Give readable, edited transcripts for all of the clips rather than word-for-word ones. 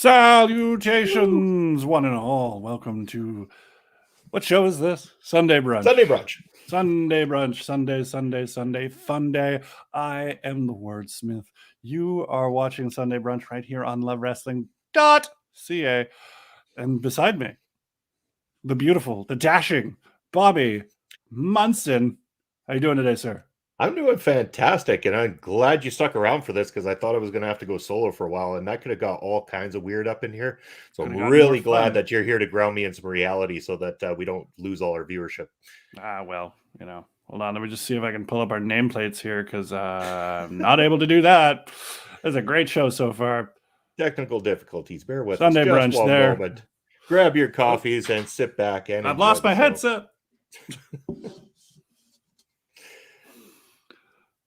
Salutations, one and all. Welcome to what show is this? Sunday Brunch. Sunday Brunch. Sunday Brunch. Sunday. Fun day. I am the wordsmith. You are watching Sunday Brunch right here on lovewrestling.ca. And beside me, the beautiful, the dashing Bobby Munson. How you doing today, sir? I'm doing fantastic, and I'm glad you stuck around for this because I thought I was going to have to go solo for a while, and that could have got all kinds of weird up in here. So I'm really glad that you're here to ground me in some reality so that we don't lose all our viewership. Well, hold on. Let me just see if I can pull up our nameplates here because I'm not able to do that. It's a great show so far. Technical difficulties. Bear with Sunday us. Just Brunch one there. Moment. Grab your coffees and sit back and I've lost my headset.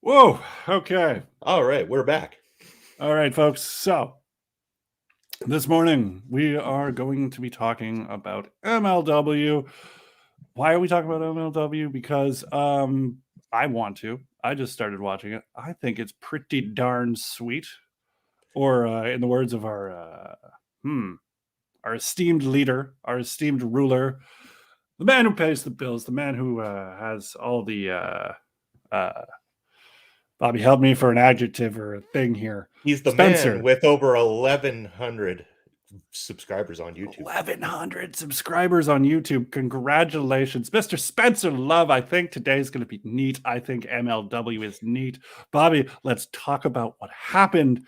Whoa. Okay. All right. We're back. All right, folks. So this morning we are going to be talking about MLW. Why are we talking about MLW? Because I want to. I just started watching it. I think it's pretty darn sweet. Or in the words of our esteemed leader, our esteemed ruler, the man who pays the bills, the man who has all the Bobby, help me for an adjective or a thing here. He's the Spencer. Man with over 1,100 subscribers on YouTube. 1,100 subscribers on YouTube. Congratulations, Mr. Spencer Love. I think today's going to be neat. I think MLW is neat. Bobby, let's talk about what happened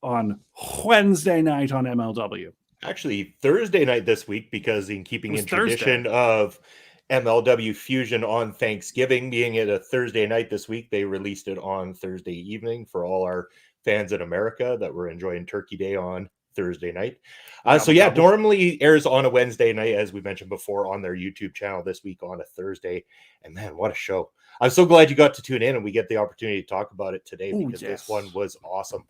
on Wednesday night on MLW. Actually, Thursday night this week, because in keeping in tradition of MLW Fusion on Thanksgiving, being it a Thursday night this week, they released it on Thursday evening for all our fans in America that were enjoying Turkey Day on Thursday night. Normally airs on a Wednesday night, as we mentioned before, on their YouTube channel. This week on a Thursday. And man, what a show. I'm so glad you got to tune in and we get the opportunity to talk about it today because this one was awesome.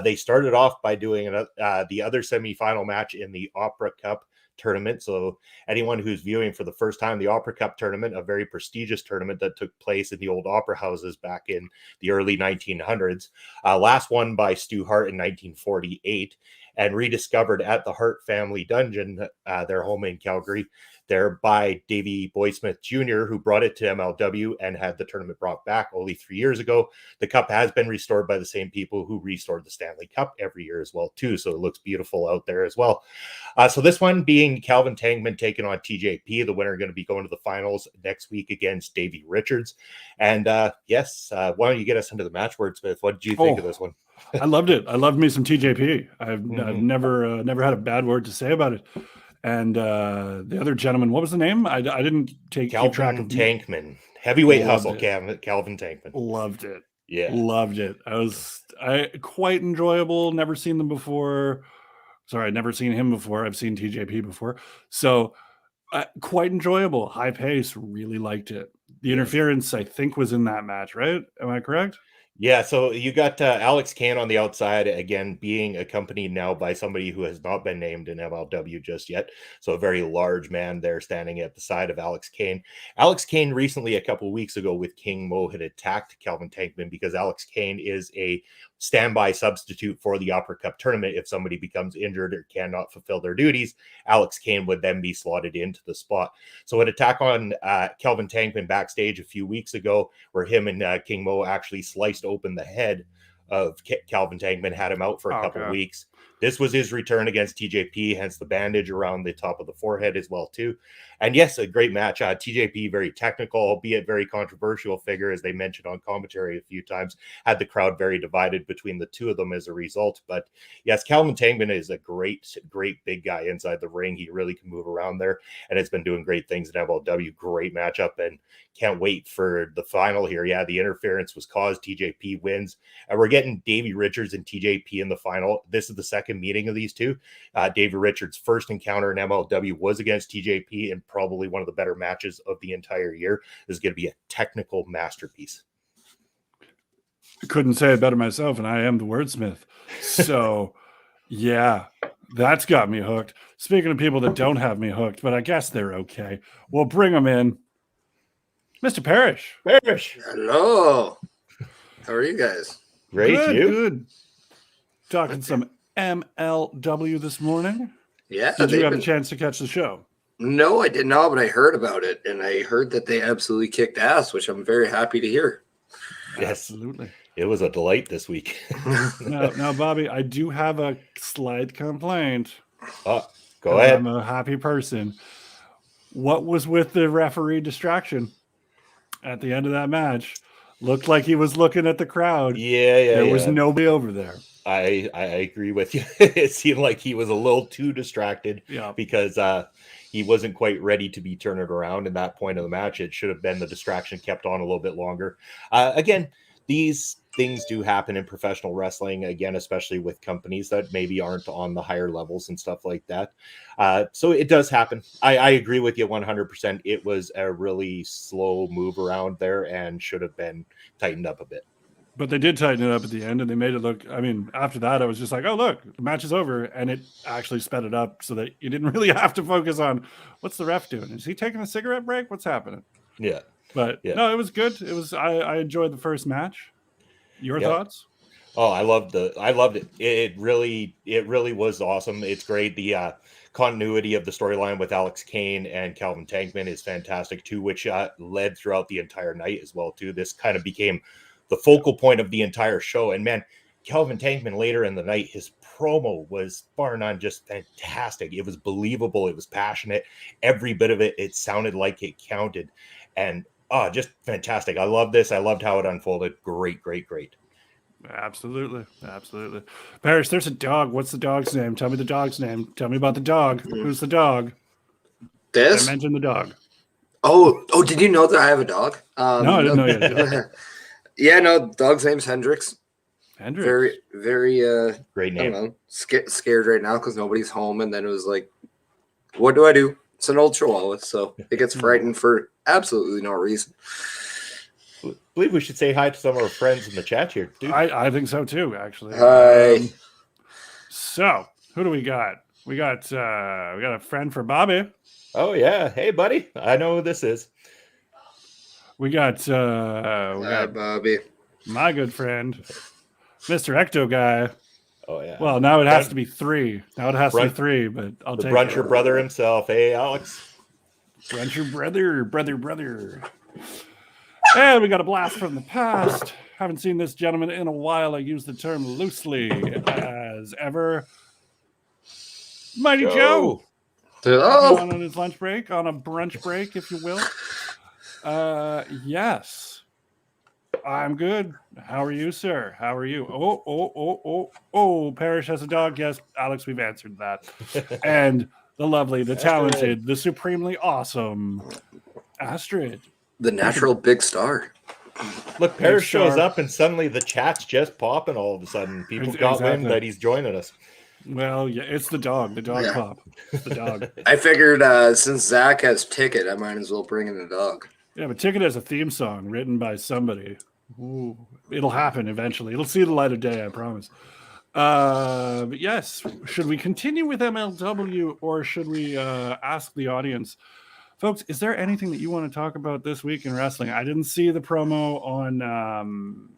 They started off by doing the other semifinal match in the Opera Cup tournament. So anyone who's viewing for the first time, the Opera Cup tournament, a very prestigious tournament that took place in the old opera houses back in the early 1900s, last won by Stu Hart in 1948 and rediscovered at the Hart Family Dungeon, their home in Calgary, there by Davey Boy Smith Jr., who brought it to MLW and had the tournament brought back only 3 years ago. The cup has been restored by the same people who restored the Stanley Cup every year as well, too. So it looks beautiful out there as well. So this one being Calvin Tankman taking on TJP, the winner going to be going to the finals next week against Davey Richards. And why don't you get us into the match, Wordsmith? What did you think of this one? I loved it. I loved me some TJP. I've never had a bad word to say about it. And the other gentleman, what was the name? I didn't keep track of. Tankman, heavyweight hustle. Calvin Tankman. Loved it. Yeah, loved it. I quite enjoyable. Never seen them before. Sorry, never seen him before. I've seen TJP before. So quite enjoyable. High pace. Really liked it. The interference, I think, was in that match, right? Am I correct? Yeah, so you got Alex Kane on the outside, again, being accompanied now by somebody who has not been named in MLW just yet. So a very large man there standing at the side of Alex Kane. Alex Kane recently, a couple of weeks ago with King Mo, had attacked Calvin Tankman because Alex Kane is a standby substitute for the Opera Cup tournament. If somebody becomes injured or cannot fulfill their duties, Alex Kane would then be slotted into the spot. So an attack on Calvin Tankman backstage a few weeks ago, where him and King Mo actually sliced open the head of Calvin Tankman, had him out for a couple of weeks. This was his return against TJP, hence the bandage around the top of the forehead as well, too. And yes, a great match. TJP, very technical, albeit very controversial figure, as they mentioned on commentary a few times, had the crowd very divided between the two of them as a result. But yes, Calvin Tankman is a great big guy inside the ring. He really can move around there and has been doing great things in MLW. Great matchup, and can't wait for the final here. Yeah, the interference was caused. TJP wins, and we're getting Davey Richards and TJP in the final. This is the second meeting of these two. Davey Richards' first encounter in MLW was against TJP, and probably one of the better matches of the entire year. This is going to be a technical masterpiece. I couldn't say it better myself, and I am the wordsmith. So, yeah, that's got me hooked. Speaking of people that don't have me hooked, but I guess they're okay, we'll bring them in. Mr. Parrish. Hello. How are you guys? Great, good. Talking some MLW this morning. Yeah. Did you have a chance to catch the show? No, I did not, but I heard about it, and I heard that they absolutely kicked ass, which I'm very happy to hear. Yes. Absolutely. It was a delight this week. Now, Bobby, I do have a slight complaint. Go ahead. I'm a happy person. What was with the referee distraction at the end of that match? Looked like he was looking at the crowd. Yeah. There was nobody over there. I agree with you. It seemed like he was a little too distracted because he wasn't quite ready to be turned around in that point of the match. It should have been the distraction kept on a little bit longer. Again, these things do happen in professional wrestling, again, especially with companies that maybe aren't on the higher levels and stuff like that. So it does happen. I agree with you 100%. It was a really slow move around there and should have been tightened up a bit. But they did tighten it up at the end, and they made it look. I mean, after that, I was just like, "Oh, look, the match is over," and it actually sped it up so that you didn't really have to focus on what's the ref doing. Is he taking a cigarette break? What's happening? Yeah, but no, it was good. It was. I enjoyed the first match. Your thoughts? Oh, I loved it. It really was awesome. It's great. The continuity of the storyline with Alex Kane and Calvin Tankman is fantastic too, which led throughout the entire night as well too. This kind of became the focal point of the entire show. And man, Calvin Tankman later in the night, his promo was bar none just fantastic. It was believable. It was passionate. Every bit of it, it sounded like it counted. And just fantastic. I love this. I loved how it unfolded. Great. Absolutely. Parrish, there's a dog. What's the dog's name? Tell me the dog's name. Tell me about the dog. Who's the dog? This? I mentioned the dog. Oh, did you know that I have a dog? No, I didn't know you had a dog. Yeah, no, dog's name's Hendrix. Hendrix. Very great name. I don't know, scared right now because nobody's home, and then it was like, what do I do? It's an old Chihuahua, so it gets frightened for absolutely no reason. I believe we should say hi to some of our friends in the chat here, dude. I think so too, actually. Hi. So who do we got? We got a friend for Bobby. Oh yeah, hey buddy, I know who this is. We got Bobby, my good friend, Mr. Ecto Guy. Oh yeah. Well, now it has to be 3. Now it has to be 3, but I'll take Bruncher brother himself. Hey, Alex. Bruncher brother. And we got a blast from the past. Haven't seen this gentleman in a while. I use the term loosely as ever. Mighty Joe. On his lunch break, on a brunch break, if you will. Yes. I'm good. How are you, sir? How are you? Oh, Parrish has a dog. Yes, Alex, we've answered that. And the lovely, the talented, the supremely awesome Astrid. The natural big star. Look, Parrish shows up and suddenly the chat's just popping all of a sudden. People got wind that he's joining us. Well, yeah, it's the dog. The dog pop. It's the dog. I figured since Zach has Ticket, I might as well bring in the dog. Yeah, but Ticket has a theme song written by somebody. Ooh, it'll happen eventually. It'll see the light of day, I promise. But yes, should we continue with MLW or should we ask the audience? Folks, is there anything that you want to talk about this week in wrestling? I didn't see the promo on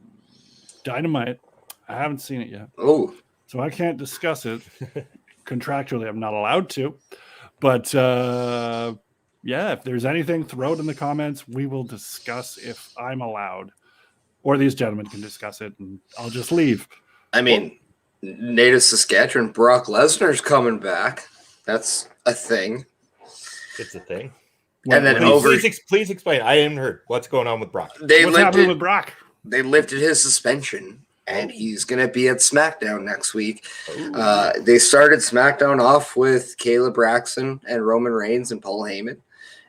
Dynamite. I haven't seen it yet. Oh. So I can't discuss it. Contractually, I'm not allowed to. But yeah, if there's anything, throw it in the comments. We will discuss if I'm allowed. Or these gentlemen can discuss it, and I'll just leave. I mean, native Saskatchewan, Brock Lesnar's coming back. That's a thing. It's a thing. And then please explain. I haven't heard what's going on with Brock. What's happening with Brock? They lifted his suspension, and he's going to be at SmackDown next week. They started SmackDown off with Kayla Braxton and Roman Reigns and Paul Heyman.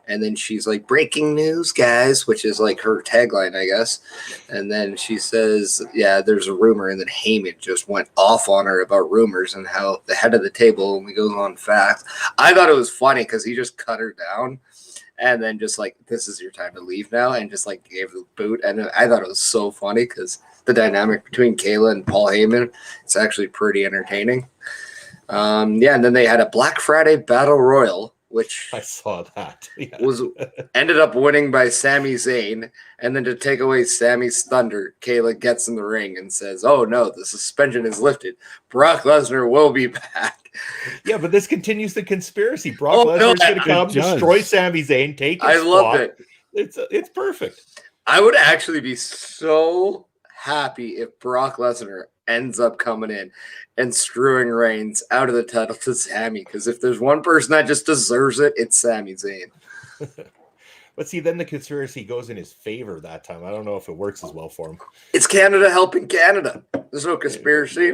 And then she's like, breaking news, guys, which is like her tagline, I guess. And then she says, yeah, there's a rumor. And then Heyman just went off on her about rumors and how the head of the table only goes on facts. I thought it was funny because he just cut her down and then just like, this is your time to leave now. And just like gave the boot. And I thought it was so funny because the dynamic between Kayla and Paul Heyman, it's actually pretty entertaining. And then they had a Black Friday Battle Royal which I saw that. Yeah. was ended up winning by Sami Zayn. And then to take away Sami's thunder, Kayla gets in the ring and says, "Oh no, the suspension is lifted. Brock Lesnar will be back." Yeah, but this continues the conspiracy. Brock Oh, Lesnar no, is going to come, it does. destroy Sami Zayn, take his I loved spot. it. It's perfect. I would actually be so happy if Brock Lesnar ends up coming in and screwing Reigns out of the title to Sami, because if there's one person that just deserves it, it's Sami Zayn. But see, then the conspiracy goes in his favor that time. I don't know if it works as well for him. It's Canada helping Canada. There's no conspiracy.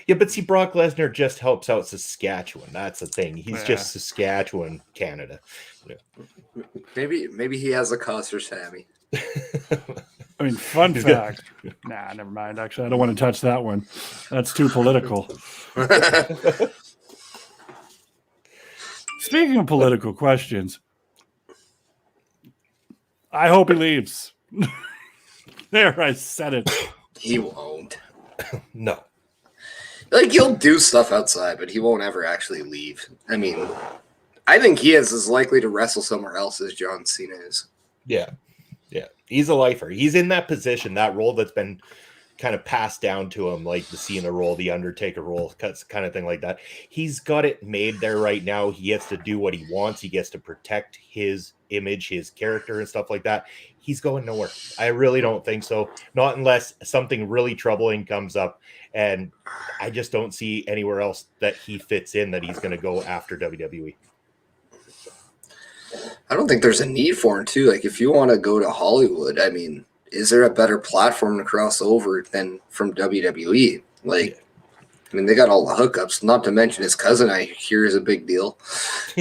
Yeah, but see, Brock Lesnar just helps out Saskatchewan. That's the thing. He's just Saskatchewan, Canada. Yeah. Maybe he has a cause for Sami. I mean, fun fact. Nah, never mind. Actually, I don't want to touch that one. That's too political. Speaking of political questions, I hope he leaves. There, I said it. He won't. No. Like, he'll do stuff outside, but he won't ever actually leave. I mean, I think he is as likely to wrestle somewhere else as John Cena is. Yeah. Yeah. He's a lifer. He's in that position, that role that's been kind of passed down to him, like the Cena role, the Undertaker role, kind of thing like that. He's got it made there right now. He gets to do what he wants. He gets to protect his image, his character, and stuff like that. He's going nowhere. I really don't think so. Not unless something really troubling comes up. And I just don't see anywhere else that he fits in that he's going to go after WWE. I don't think there's a need for him, too. Like, if you want to go to Hollywood, I mean, is there a better platform to cross over than from WWE? Like, I mean, they got all the hookups, not to mention his cousin, I hear, is a big deal.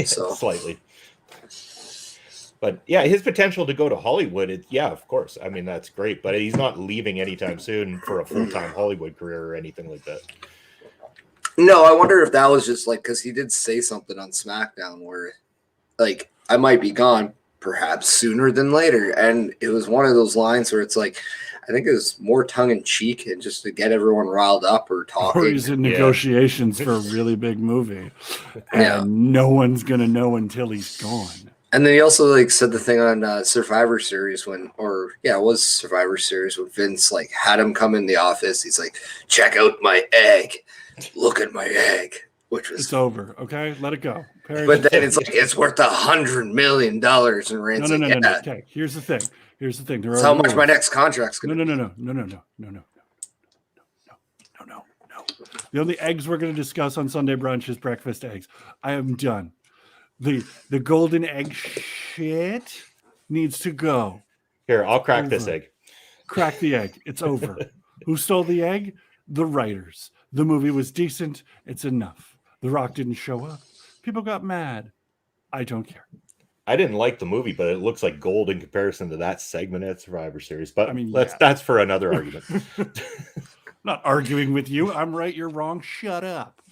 So Slightly. But yeah, his potential to go to Hollywood, yeah, of course. I mean, that's great, but he's not leaving anytime soon for a full-time Hollywood career or anything like that. No, I wonder if that was just like, because he did say something on SmackDown where, like, I might be gone perhaps sooner than later. And it was one of those lines where it's like, I think it was more tongue-in-cheek and just to get everyone riled up or talking. Or he's in negotiations for a really big movie. And no one's going to know until he's gone. And then he also like said the thing on Survivor Series it was Survivor Series when Vince like had him come in the office. He's like, "Check out my egg, look at my egg," which was it's over. Okay, let it go. But then it's like it's worth $100 million, and Rand's no. Okay, here's the thing. That's how much my next contract's gonna. No. The only eggs we're going to discuss on Sunday brunch is breakfast eggs. I am done. The golden egg shit needs to go. Here, I'll crack this egg. Crack the egg. It's over. Who stole the egg? The writers. The movie was decent. It's enough. The Rock didn't show up. People got mad. I don't care. I didn't like the movie, but it looks like gold in comparison to that segment at Survivor Series. But I mean, that's for another argument. Not arguing with you. I'm right. You're wrong. Shut up.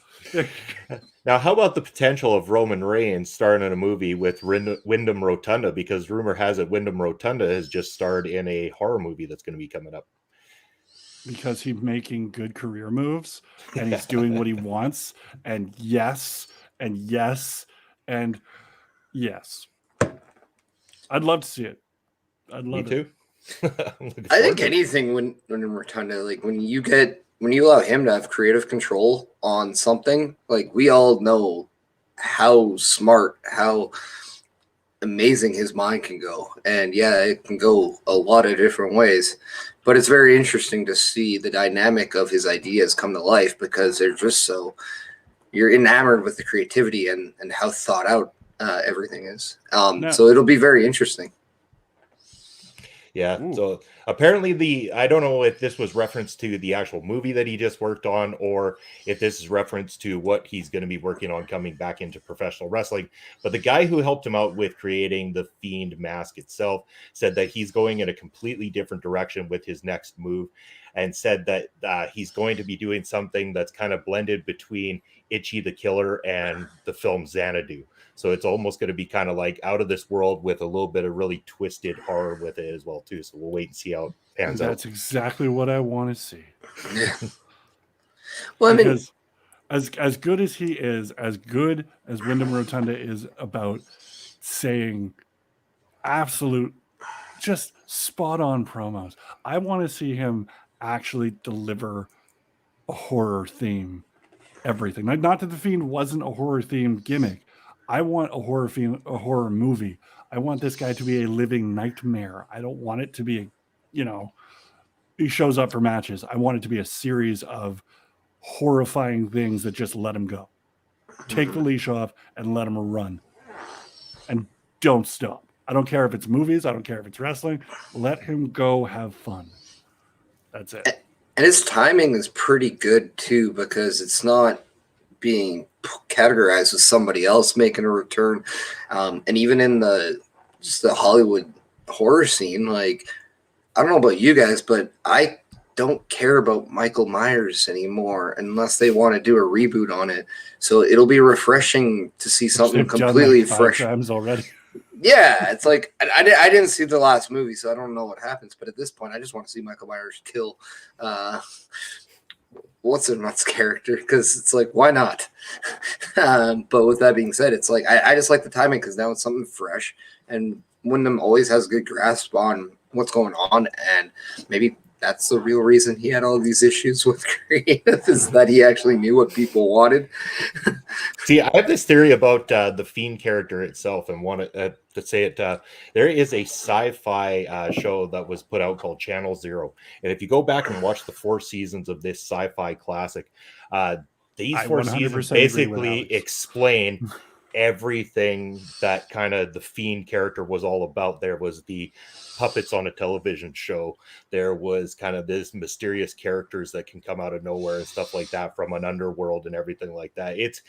Now, how about the potential of Roman Reigns starring in a movie with Wyndham Rotunda? Because rumor has it Wyndham Rotunda has just starred in a horror movie that's going to be coming up. Because he's making good career moves and he's doing what he wants. And yes. I'd love to see it. I'd love Me too. I think anything when Rotunda, like when you allow him to have creative control on something, like we all know how smart, how amazing his mind can go. And yeah, it can go a lot of different ways, but it's very interesting to see the dynamic of his ideas come to life because they're just you're enamored with the creativity and how thought out everything is. So it'll be very interesting. Yeah. Ooh. So apparently I don't know if this was reference to the actual movie that he just worked on, or if this is reference to what he's going to be working on coming back into professional wrestling. But the guy who helped him out with creating the Fiend mask itself said that he's going in a completely different direction with his next move, and said that he's going to be doing something that's kind of blended between Itchy the Killer and the film Xanadu. So it's almost going to be kind of like out of this world with a little bit of really twisted horror with it as well, too. So we'll wait and see how it pans out. That's exactly what I want to see. Yeah. Well, I mean, as good as he is, as good as Wyndham Rotunda is about saying absolute, just spot on promos, I want to see him actually deliver a horror theme everything. Like, not that the Fiend wasn't a horror themed gimmick. I want a horror movie. I want this guy to be a living nightmare. I don't want it to be he shows up for matches. I want it to be a series of horrifying things that just let him go. Take the leash off and let him run. And don't stop. I don't care if it's movies. I don't care if it's wrestling. Let him go have fun. That's it. And his timing is pretty good too, because it's not being categorized as somebody else making a return. And even in the Hollywood horror scene, like, I don't know about you guys, but I don't care about Michael Myers anymore unless they want to do a reboot on it. So it'll be refreshing to see something completely fresh. Times already. Yeah, it's like I didn't see the last movie, so I don't know what happens. But at this point, I just want to see Michael Myers kill what's the nuts character, because it's like, why not? But with that being said, it's like I just like the timing, because now it's something fresh, and Wyndham always has a good grasp on what's going on, and maybe that's the real reason he had all these issues with creative, is that he actually knew what people wanted. See, I have this theory about the Fiend character itself, and want to say it. There is a sci-fi show that was put out called Channel Zero, and if you go back and watch the 4 seasons of this sci-fi classic, these 4 seasons basically explain everything that kind of the Fiend character was all about. There was the puppets on a television show. There was kind of this mysterious characters that can come out of nowhere and stuff like that from an underworld and everything like that. It's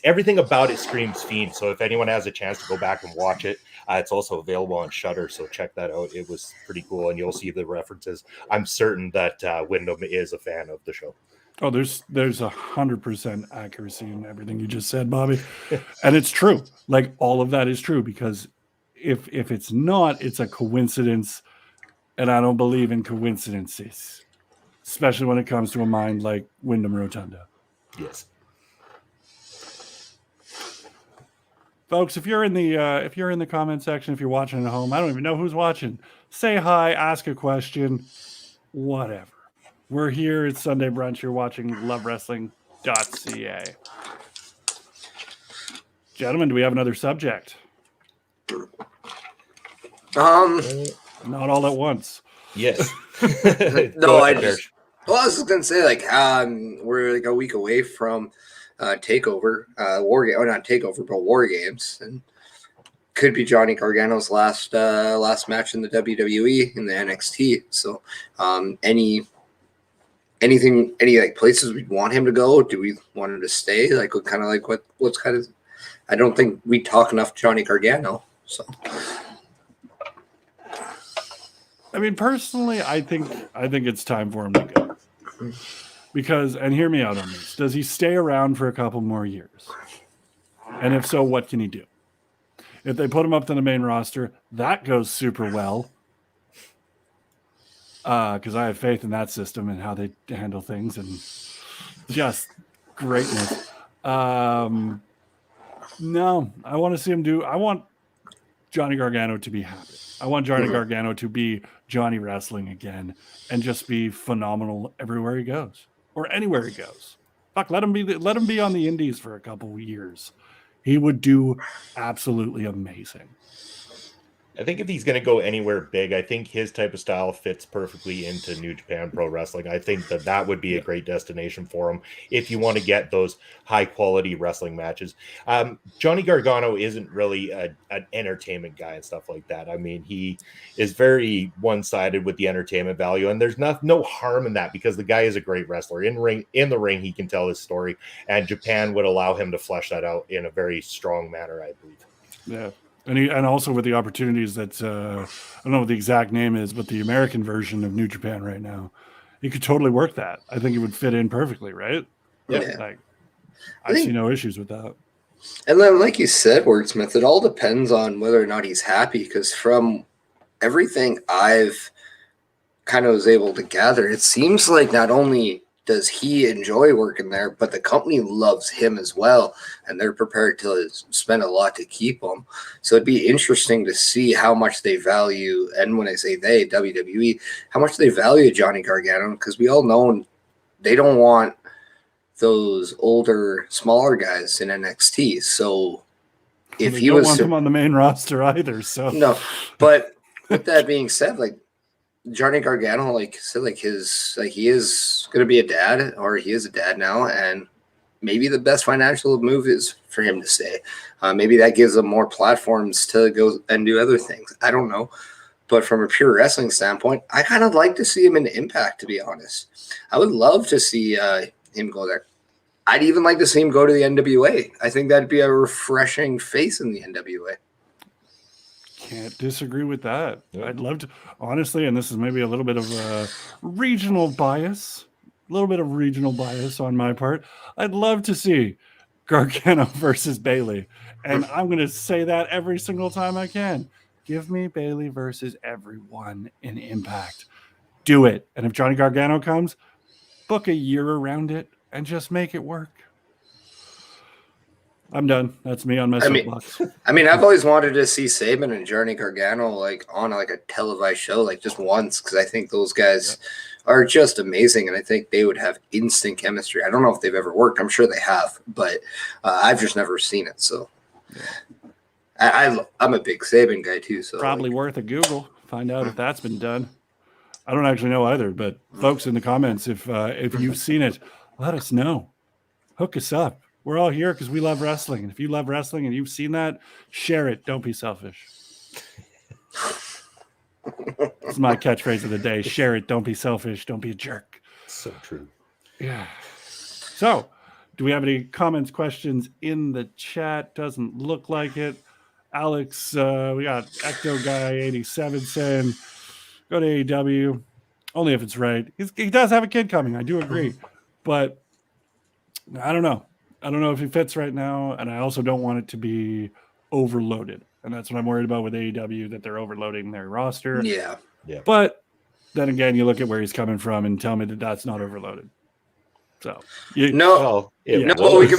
everything about it screams Fiend. So if anyone has a chance to go back and watch it, it's also available on Shudder. So check that out. It was pretty cool, and you'll see the references. I'm certain that Wyndham is a fan of the show. Oh, there's 100% accuracy in everything you just said, Bobby. And it's true. Like, all of that is true, because if it's not, it's a coincidence. And I don't believe in coincidences, especially when it comes to a mind like Wyndham Rotunda. Yes. Folks, if you're in the comment section, if you're watching at home, I don't even know who's watching. Say hi, ask a question, whatever. We're here. It's Sunday Brunch. You're watching lovewrestling.ca. Gentlemen, do we have another subject? Not all at once. Yes. No, I was just gonna say, like, we're like a week away from Takeover, not Takeover, but War Games, and could be Johnny Gargano's last match in the WWE in the NXT. So, any like places we want him to go? Do we want him to stay? Like, what's kind of? I don't think we talk enough Johnny Gargano. So, I mean, personally, I think it's time for him to go. Because, and hear me out on this, does he stay around for a couple more years? And if so, what can he do? If they put him up to the main roster, that goes super well. Because I have faith in that system and how they handle things, and just greatness. No, I want to see him I want Johnny Gargano to be happy. I want Johnny Gargano to be Johnny Wrestling again and just be phenomenal everywhere he goes, or anywhere he goes. Fuck, let him be on the indies for a couple years. He would do absolutely amazing. I think if he's going to go anywhere big, I think his type of style fits perfectly into New Japan Pro Wrestling. I think that would be a great destination for him if you want to get those high-quality wrestling matches. Johnny Gargano isn't really an entertainment guy and stuff like that. I mean, he is very one-sided with the entertainment value, and there's no harm in that, because the guy is a great wrestler. In the ring, he can tell his story, and Japan would allow him to flesh that out in a very strong manner, I believe. Yeah. And also with the opportunities that I don't know what the exact name is, but the American version of New Japan right now, he could totally work that. I think it would fit in perfectly, right? Yeah. Like, I see no issues with that. And then, like you said, Wordsmith, it all depends on whether or not he's happy. Because from everything I've kind of was able to gather, it seems like not only does he enjoy working there, but the company loves him as well, and they're prepared to spend a lot to keep him. So it'd be interesting to see how much they value, and when I say they, WWE, how much they value Johnny Gargano, because we all know they don't want those older, smaller guys in NXT. So if they he don't was want him on the main roster either, so no, but with that being said, like Johnny Gargano, like I said, he is going to be a dad, or he is a dad now, and maybe the best financial move is for him to stay. Maybe that gives him more platforms to go and do other things. I don't know. But from a pure wrestling standpoint, I kind of like to see him in Impact, to be honest. I would love to see him go there. I'd even like to see him go to the NWA. I think that'd be a refreshing face in the NWA. Can't disagree with that. I'd love to, honestly, and this is maybe a little bit of a regional bias, on my part. I'd love to see Gargano versus Bayley. And I'm going to say that every single time I can. Give me Bayley versus everyone in Impact. Do it. And if Johnny Gargano comes, book a year around it and just make it work. I'm done. That's me on my soapbox. I've always wanted to see Saban and Johnny Gargano on a televised show, just once, because I think those guys are just amazing, and I think they would have instant chemistry. I don't know if they've ever worked. I'm sure they have, but I've just never seen it. So I'm a big Saban guy too. So probably worth a Google. Find out if that's been done. I don't actually know either, but folks in the comments, if you've seen it, let us know. Hook us up. We're all here because we love wrestling. And if you love wrestling and you've seen that, share it. Don't be selfish. It's my catchphrase of the day. Share it. Don't be selfish. Don't be a jerk. So true. Yeah. So, do we have any comments, questions in the chat? Doesn't look like it. Alex, we got Ecto Guy 87 saying, go to AEW. Only if it's right. He does have a kid coming. I do agree. But I don't know. I don't know if he fits right now, and I also don't want it to be overloaded. And that's what I'm worried about with AEW, that they're overloading their roster. Yeah. But then again, you look at where he's coming from and tell me that that's not overloaded. So we can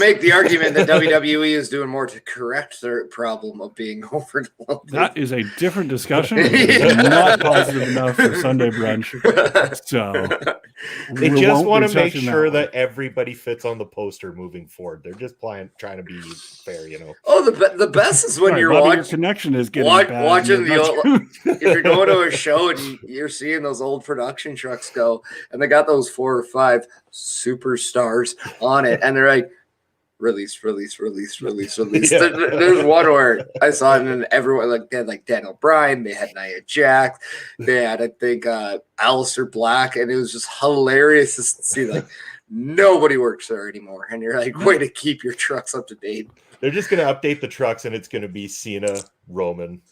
make the argument that WWE is doing more to correct their problem of being overloaded. That is a different discussion. It's not positive enough for Sunday brunch. So they just want to make sure that everybody fits on the poster moving forward. They're just trying to be fair, you know. Oh, the best is when you're watching. Your connection is getting bad. Watching if you're going to a show and you're seeing those old production trucks go, and they got those 4 or 5 superstars on it, and they're like, release. Yeah. There's one where I saw it, and everyone they had Daniel Bryan, they had Nia Jax, they had, I think, Aleister Black, and it was just hilarious to see nobody works there anymore, and you're like, way to keep your trucks up to date. They're just going to update the trucks, and it's going to be Cena, Roman,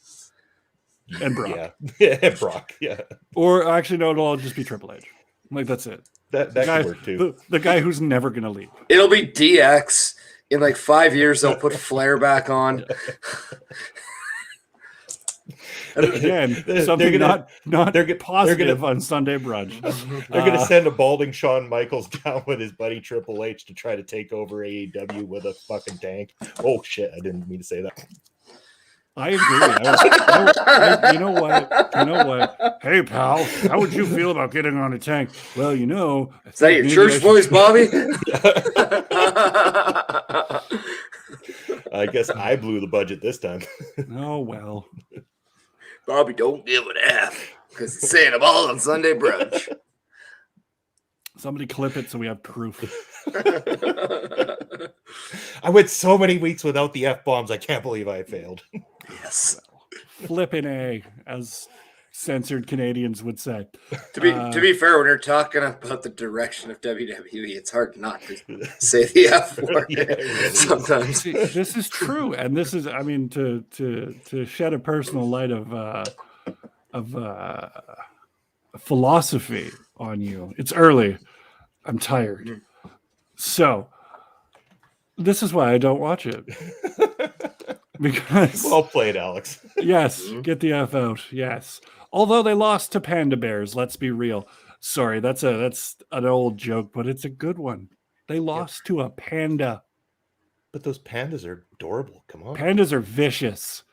and Brock. Yeah, and Brock. Yeah. Or actually, no, it'll all just be Triple H. That's it. That could work too. The guy who's never going to leave. It'll be DX. In 5 years, they'll put Flair back on. And again, something they're positive on Sunday brunch. They're going to send a balding Shawn Michaels down with his buddy Triple H to try to take over AEW with a fucking tank. Oh, shit. I didn't mean to say that. I agree. You know what? Hey, pal, how would you feel about getting on a tank? Well, is that your church voice, Bobby? I guess I blew the budget this time. Oh, well. Bobby, don't give an F, because it's saying them all on Sunday brunch. Somebody clip it so we have proof. I went so many weeks without the F-bombs, I can't believe I failed. Yes. Flipping A, as censored Canadians would say. To be fair, when you're talking about the direction of WWE, it's hard not to say the F word sometimes. See, this is true, and this is, to shed a personal light of philosophy on you. It's early. I'm tired. So this is why I don't watch it. Because well played, Alex. Yes, get the F out. Yes. Although they lost to Panda Bears, let's be real. Sorry, that's an old joke, but it's a good one. They lost to a panda. But those pandas are adorable. Come on. Pandas are vicious.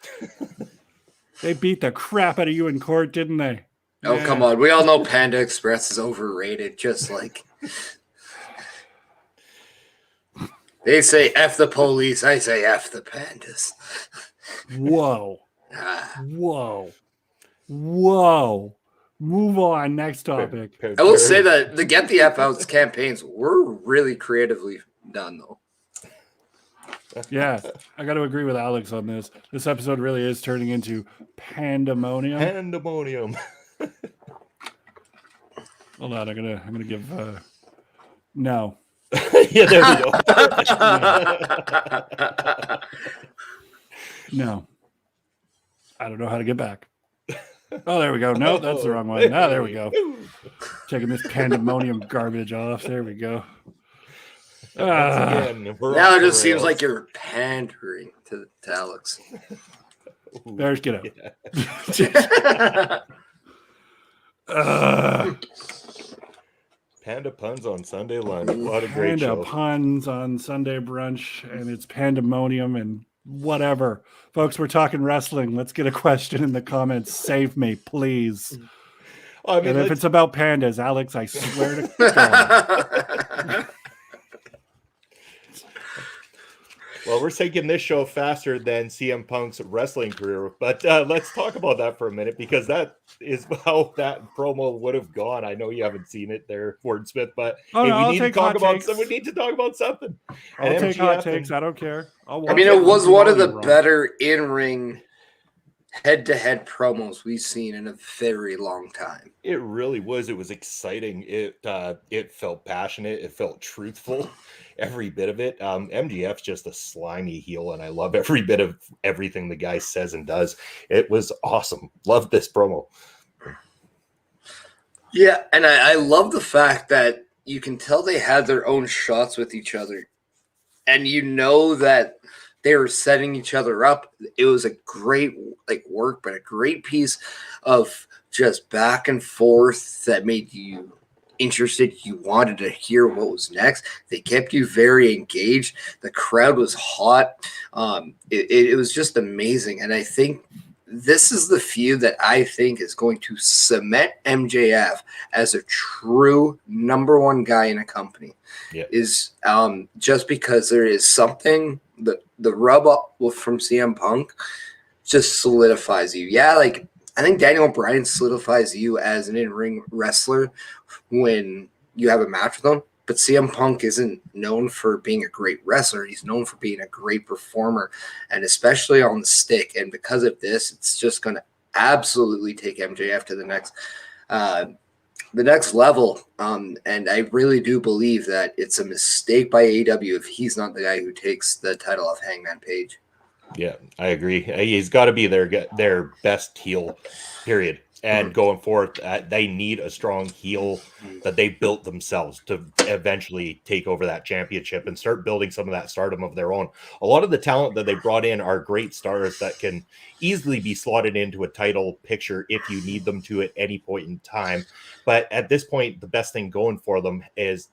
They beat the crap out of you in court, didn't they? Oh, come on. We all know Panda Express is overrated. Just like they say F the police, I say F the pandas. Whoa. Whoa. Move on. Next topic. I will say that the Get the F Outs campaigns were really creatively done, though. Yeah, I got to agree with Alex on this. This episode really is turning into pandemonium. Pandemonium. Hold on, I'm gonna give no. Yeah, there we go. No. I don't know how to get back. Oh, there we go. No, that's the wrong one. Ah, there we go. Checking this pandemonium garbage off. There we go. Again, now it just seems like you're pandering to Alex. Bears, get out. Panda puns on Sunday lunch. What a great show. Panda puns on Sunday brunch, and it's pandemonium and whatever. Folks, we're talking wrestling. Let's get a question in the comments. Save me, please. I mean, and if it's about pandas, Alex, I swear to God. Well, we're taking this show faster than CM Punk's wrestling career, but let's talk about that for a minute, because that is how that promo would have gone. I know you haven't seen it there, Wordsmith, but we need to talk about something. I'll take hot takes. I don't care. I mean, it was one of the better in-ring head-to-head promos we've seen in a very long time. It really was. It was exciting. It felt passionate. It felt truthful. Every bit of it. MJF's just a slimy heel, and I love every bit of everything the guy says and does. It was awesome. Love this promo. Yeah, and I love the fact that you can tell they had their own shots with each other, and you know that they were setting each other up. It was a great work, but a great piece of just back and forth that made you interested. You wanted to hear what was next. They kept you very engaged. The crowd was hot. It was just amazing. And I think this is the feud that I think is going to cement MJF as a true number one guy in a company. Yeah. Is just because there is something that the rub up from CM Punk just solidifies you. Yeah, like I think Daniel Bryan solidifies you as an in-ring wrestler when you have a match with him, but CM Punk isn't known for being a great wrestler. He's known for being a great performer, and especially on the stick. And because of this, it's just going to absolutely take MJF to the next level. And I really do believe that it's a mistake by AEW if he's not the guy who takes the title off Hangman Page. Yeah, I agree. He's got to be their best heel, period. And going forward, they need a strong heel that they built themselves to eventually take over that championship and start building some of that stardom of their own. A lot of the talent that they brought in are great stars that can easily be slotted into a title picture if you need them to at any point in time. But at this point, the best thing going for them is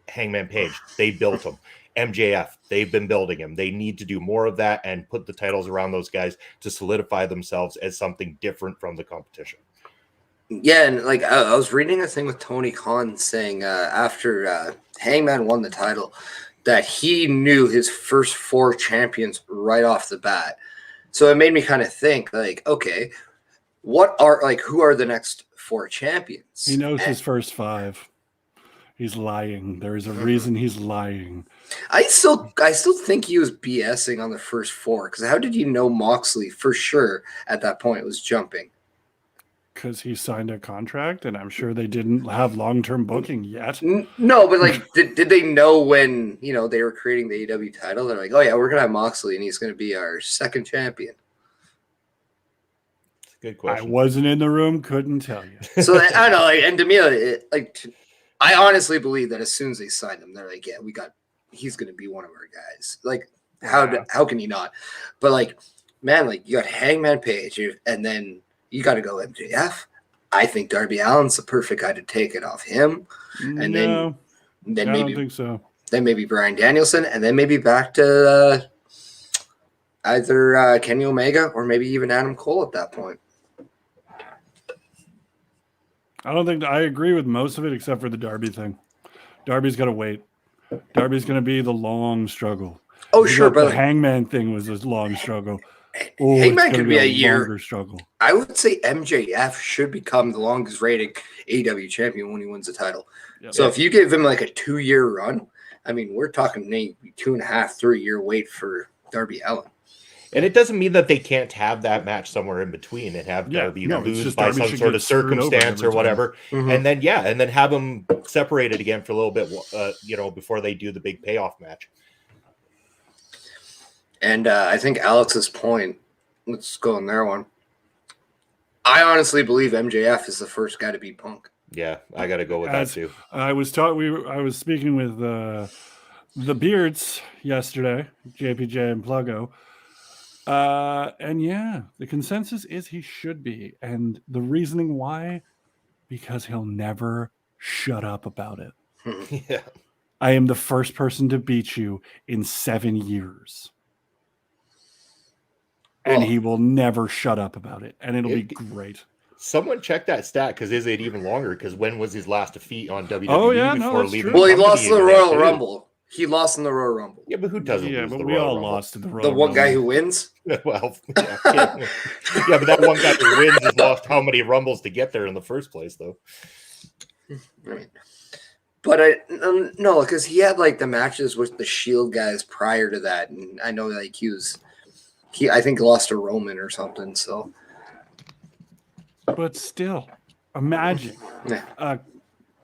Hangman Page. They built him. MJF, they've been building him. They need to do more of that and put the titles around those guys to solidify themselves as something different from the competition. Yeah, and like I was reading a thing with Tony Khan saying after Hangman won the title that he knew his first 4 champions right off the bat. So it made me kind of think like, okay, who are the next 4 champions? He knows his first 5. He's lying. There is a reason he's lying. I still think he was BSing on the first 4, because how did you know Moxley for sure at that point was jumping? Because he signed a contract, and I'm sure they didn't have long-term booking yet. No, but like, did they know when they were creating the AEW title? They're like, oh yeah, we're gonna have Moxley, and he's gonna be our second champion. Good question. I wasn't in the room, couldn't tell you. So I don't know, and to me, I honestly believe that as soon as they signed him, they're like, yeah, he's gonna be one of our guys. Like, how can he not? But like, man, like you got Hangman Page, and then you got to go MJF. I think Darby Allin's the perfect guy to take it off him, and No, then I maybe don't think so. then maybe Bryan Danielson, and then maybe back to either Kenny Omega or maybe even Adam Cole at that point. I don't think I agree with most of it except for the Darby thing. Darby's got to wait. Darby's going to be the long struggle. Oh, sure, but the Hangman thing was a long struggle. Oh, Hangman it's could going to be be a a year. longer struggle. I would say MJF should become the longest rated AEW champion when he wins the title. Yep. So if you give him like a 2-year run, I mean, we're talking maybe 2.5, 3-year wait for Darby Allin. And it doesn't mean that they can't have that match somewhere in between and have Darby it's lose just by Darby some should sort get of screwed over circumstance every or time. whatever. Mhm. And then have them separated again for a little bit, before they do the big payoff match. And I think Alex's point, let's go on there one. I honestly believe MJF is the first guy to beat Punk. Yeah, I got to go with that too. I was speaking with the Beards yesterday, JPJ and Pluggo. And yeah, the consensus is he should be. And the reasoning why, because he'll never shut up about it. Yeah. I am the first person to beat you in 7 years. And he will never shut up about it. And it'll be great. Someone check that stat, because is it even longer? Because when was his last defeat on WWE before that's leaving? true. Well, he the lost in the company Royal too? Rumble. He lost in the Royal Rumble. Yeah, but who doesn't Yeah, lose but the we Royal all Rumble? lost in the Royal The one Rumble. guy who wins? Well, yeah, but that one guy who wins has lost how many Rumbles to get there in the first place, though? Right. But no, because he had like the matches with the Shield guys prior to that, and I know like I think lost to Roman or something. So, But still, imagine yeah.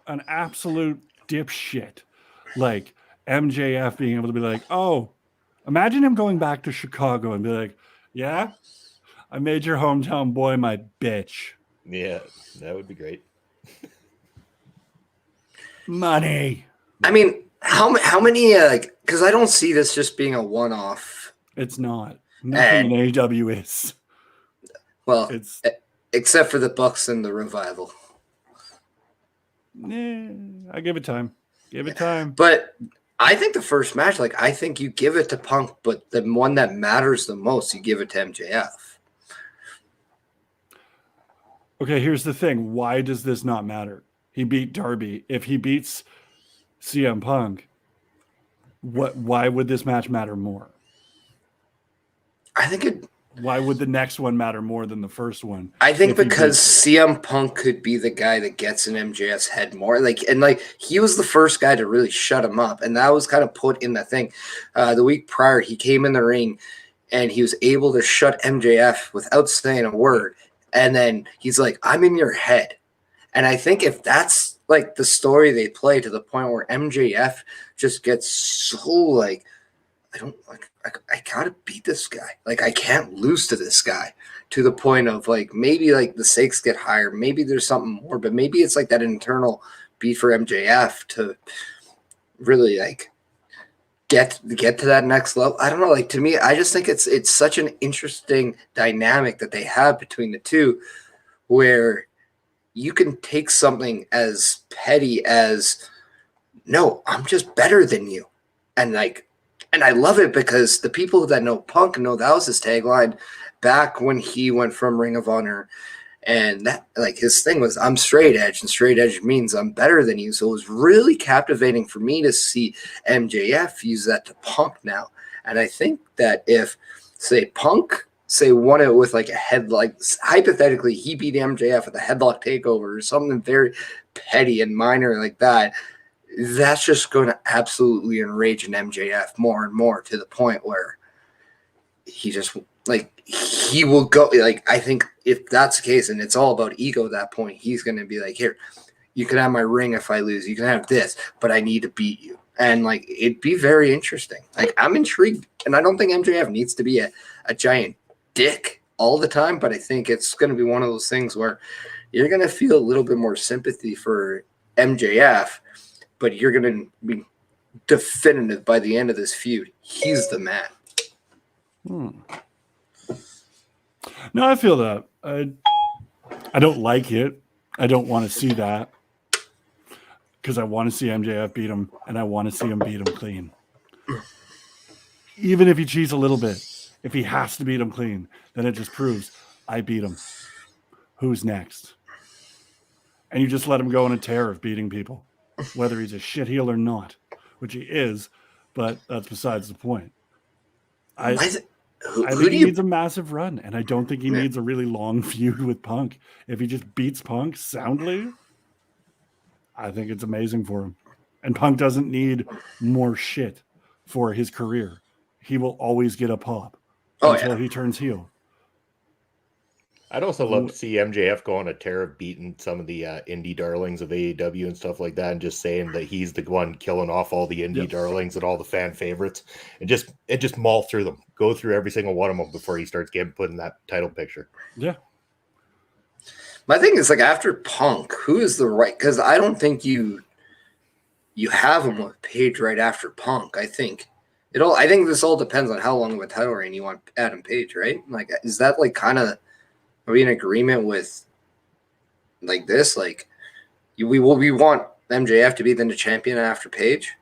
an absolute dipshit like MJF being able to be like, oh, imagine him going back to Chicago and be like, yeah, I made your hometown boy my bitch. Yeah, that would be great. Money. I mean, how many like? Because I don't see this just being a one-off. It's not. Nothing in AEW is. Well, It's except for the Bucks and the Revival. I give it time. Give it time. But I think the first match, like I think you give it to Punk, but the one that matters the most, you give it to MJF. Okay, here's the thing. Why does this not matter? He beat Darby. If he beats CM Punk, why would this match matter more? I think why would the next one matter more than the first one? I think because CM Punk could be the guy that gets in MJF's head more. Like he was the first guy to really shut him up. And that was kind of put in the thing. The week prior, he came in the ring and he was able to shut MJF without saying a word. And then he's like, I'm in your head. And I think if that's like the story they play to the point where MJF just gets so like, I gotta beat this guy. Like I can't lose to this guy, to the point of like maybe like the stakes get higher. Maybe there's something more, but maybe it's like that internal beat for MJF to really like get to that next level. I don't know. Like to me, I just think it's such an interesting dynamic that they have between the two, where you can take something as petty as, no, I'm just better than you, and I love it because the people that know Punk know that was his tagline back when he went from Ring of Honor. And that, like, his thing was, I'm straight edge, and straight edge means I'm better than you. So it was really captivating for me to see MJF use that to Punk now. And I think that if, say, Punk, won it with like a head, like hypothetically, he beat MJF with a headlock takeover or something very petty and minor like that, that's just going to absolutely enrage an MJF more and more, to the point where he just like he will go. Like I think if that's the case, and it's all about ego at that point, he's going to be like, here, you can have my ring if I lose. You can have this, but I need to beat you. And like it'd be very interesting. Like I'm intrigued, and I don't think MJF needs to be a giant dick all the time, but I think it's going to be one of those things where you're going to feel a little bit more sympathy for MJF. But you're going to be definitive by the end of this feud. He's the man. No, I feel that. I don't like it. I don't want to see that because I want to see MJF beat him, and I want to see him beat him clean. Even if he cheats a little bit, if he has to beat him clean, then it just proves I beat him. Who's next? And you just let him go on a tear of beating people, whether he's a shit heel or not, which he is, but that's besides the point. I think he needs a massive run, and I don't think he needs a really long feud with Punk. If he just beats Punk soundly, I think it's amazing for him. And Punk doesn't need more shit for his career. He will always get a pop until he turns heel. I'd also love to see MJF go on a tear of beating some of the indie darlings of AEW and stuff like that, and just saying that he's the one killing off all the indie darlings and all the fan favorites, and just maul through them, go through every single one of them before he starts getting put in that title picture. Yeah. My thing is, like, after Punk, who is the right? Because I don't think you have him with Page right after Punk. I think this all depends on how long of a title reign you want Adam Page, right? Like, is that like kind of? Are we in agreement with like this? Like, we want MJF to be the champion after Page?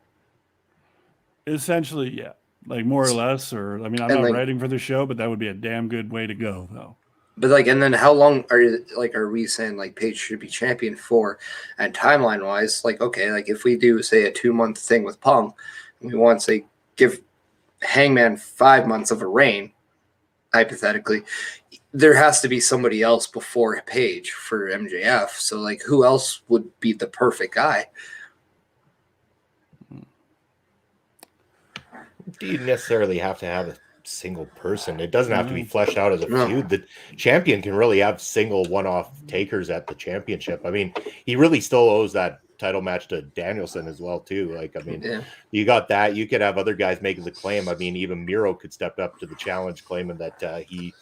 Essentially, yeah. Like, more or less. Or, I mean, I'm not writing for the show, but that would be a damn good way to go, though. But, like, and then how long are we saying, like, Page should be champion for? And timeline-wise, like, okay, like, if we do, say, a 2-month thing with Punk, and we want, say, give Hangman 5 months of a reign, hypothetically, there has to be somebody else before Page for MJF. So, like, who else would be the perfect guy? Do you necessarily have to have a single person? It doesn't have to be fleshed out as a feud. The champion can really have single one-off takers at the championship. I mean, he really still owes that title match to Danielson as well, too. Like, I mean, you got that. You could have other guys making the claim. I mean, even Miro could step up to the challenge, claiming that he,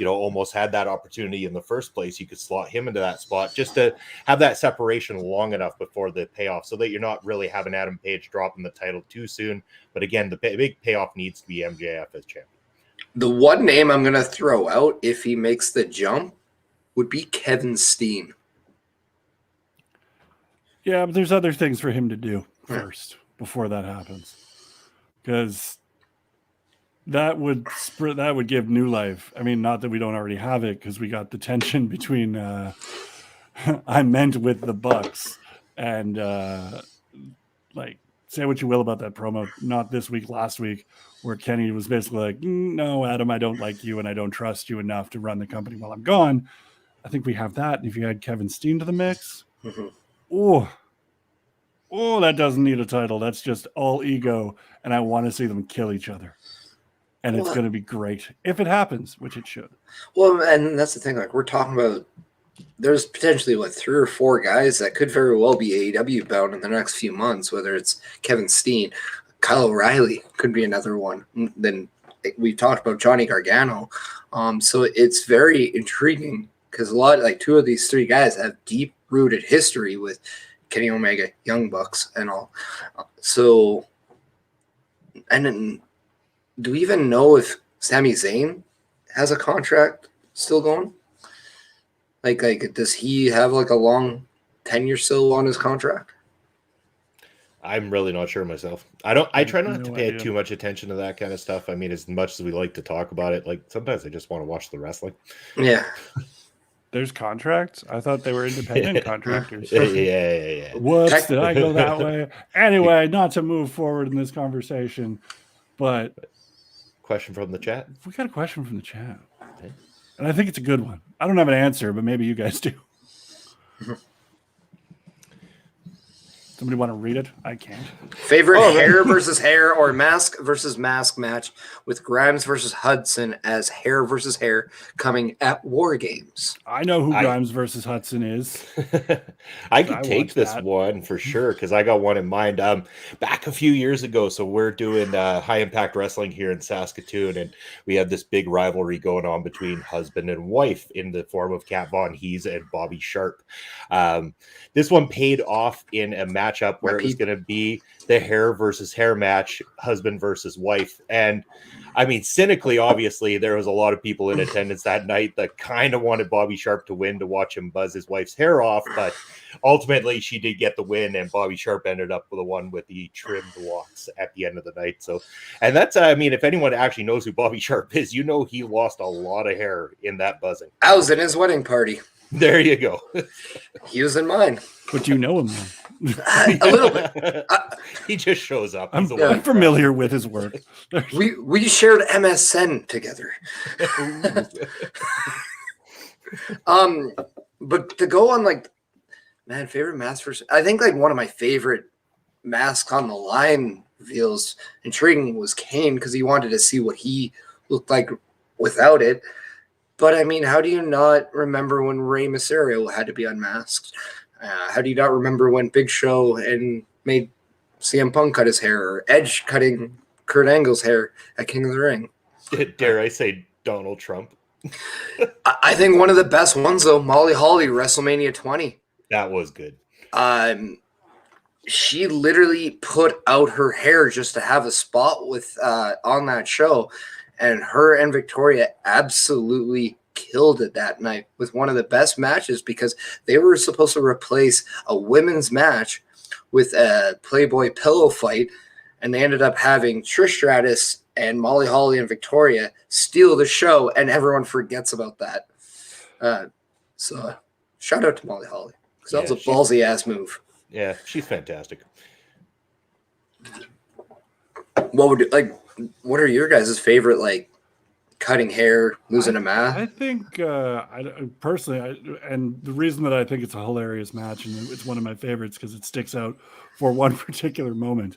almost had that opportunity in the first place. You could slot him into that spot just to have that separation long enough before the payoff, so that you're not really having Adam Page dropping the title too soon. But again, the big payoff needs to be MJF as champion. The one name I'm going to throw out if he makes the jump would be Kevin Steen. Yeah, but there's other things for him to do first before that happens, because that would give new life. I mean, not that we don't already have it, because we got the tension between I meant with the Bucks and like, say what you will about that promo, not this week, last week, where Kenny was basically like, no, Adam, I don't like you and I don't trust you enough to run the company while I'm gone. I think we have that. And if you add Kevin Steen to the mix, oh, that doesn't need a title. That's just all ego. And I want to see them kill each other. And it's going to be great if it happens, which it should. Well, and that's the thing. Like, we're talking about, there's potentially 3 or 4 guys that could very well be AEW bound in the next few months, whether it's Kevin Steen, Kyle O'Reilly could be another one. Then we talked about Johnny Gargano. So it's very intriguing, because 2 of these 3 guys have deep rooted history with Kenny Omega, Young Bucks, and all. So, and then, do we even know if Sami Zayn has a contract still going? Like, does he have a long tenure still on his contract? I'm really not sure myself. I try not to pay too much attention to that kind of stuff. I mean, as much as we like to talk about it, like, sometimes I just want to watch the wrestling. Yeah. There's contracts? I thought they were independent contractors. Yeah. Whoops, did I go that way? Anyway, not to move forward in this conversation, but... Question from the chat? We got a question from the chat. Okay. And I think it's a good one. I don't have an answer, but maybe you guys do. Somebody want to read it? I can't. Favorite hair versus hair or mask versus mask match with Grimes versus Hudson as hair versus hair coming at War Games. I know who Grimes versus Hudson is. I could take this one for sure, because I got one in mind. Back a few years ago, so we're doing High Impact Wrestling here in Saskatoon, and we had this big rivalry going on between husband and wife in the form of Kat Von Hees and Bobby Sharp. This one paid off in a match matchup where it was going to be the hair versus hair match, husband versus wife. And I mean, cynically, obviously, there was a lot of people in attendance that night that kind of wanted Bobby Sharp to win to watch him buzz his wife's hair off. But ultimately, she did get the win, and Bobby Sharp ended up with the one with the trimmed locks at the end of the night. So, and that's, I mean, if anyone actually knows who Bobby Sharp is, you know he lost a lot of hair in that buzzing. I was in his wedding party. There you go. He was in mine. But you know him then. A little bit. He just shows up. I'm familiar with his work. We shared MSN together. But to go on, like, man, favorite mask versus, I think like one of my favorite masks on the line feels intriguing was Kane, because he wanted to see what he looked like without it. But I mean, how do you not remember when Rey Mysterio had to be unmasked? How do you not remember when Big Show and made CM Punk cut his hair, or Edge cutting Kurt Angle's hair at King of the Ring? Dare I say Donald Trump? I think one of the best ones, though, Molly Holly, WrestleMania 20. That was good. She literally put out her hair just to have a spot with on that show, and her and Victoria absolutely killed it that night with one of the best matches, because they were supposed to replace a women's match with a Playboy pillow fight, and they ended up having Trish Stratus and Molly Holly and Victoria steal the show, and everyone forgets about that. So shout out to Molly Holly, because that was a ballsy ass move. Yeah, she's fantastic. What are your guys' favorite, like, cutting hair, losing a mask? I think, personally, and the reason that I think it's a hilarious match and it's one of my favorites because it sticks out for one particular moment,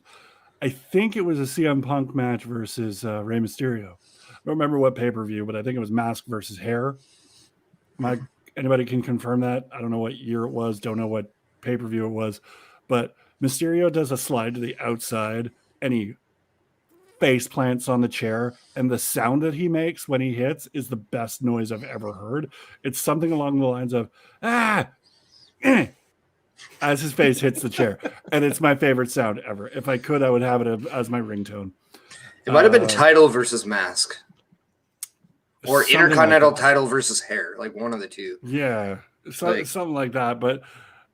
I think it was a CM Punk match versus Rey Mysterio. I don't remember what pay-per-view, but I think it was mask versus hair. Anybody can confirm that? I don't know what year it was, don't know what pay-per-view it was, but Mysterio does a slide to the outside and he face plants on the chair, and the sound that he makes when he hits is the best noise I've ever heard. It's something along the lines of as his face hits the chair, and it's my favorite sound ever. If I could, I would have it as my ringtone. It might have been title versus mask, or Intercontinental title versus hair, like one of the two. Yeah, something like that. But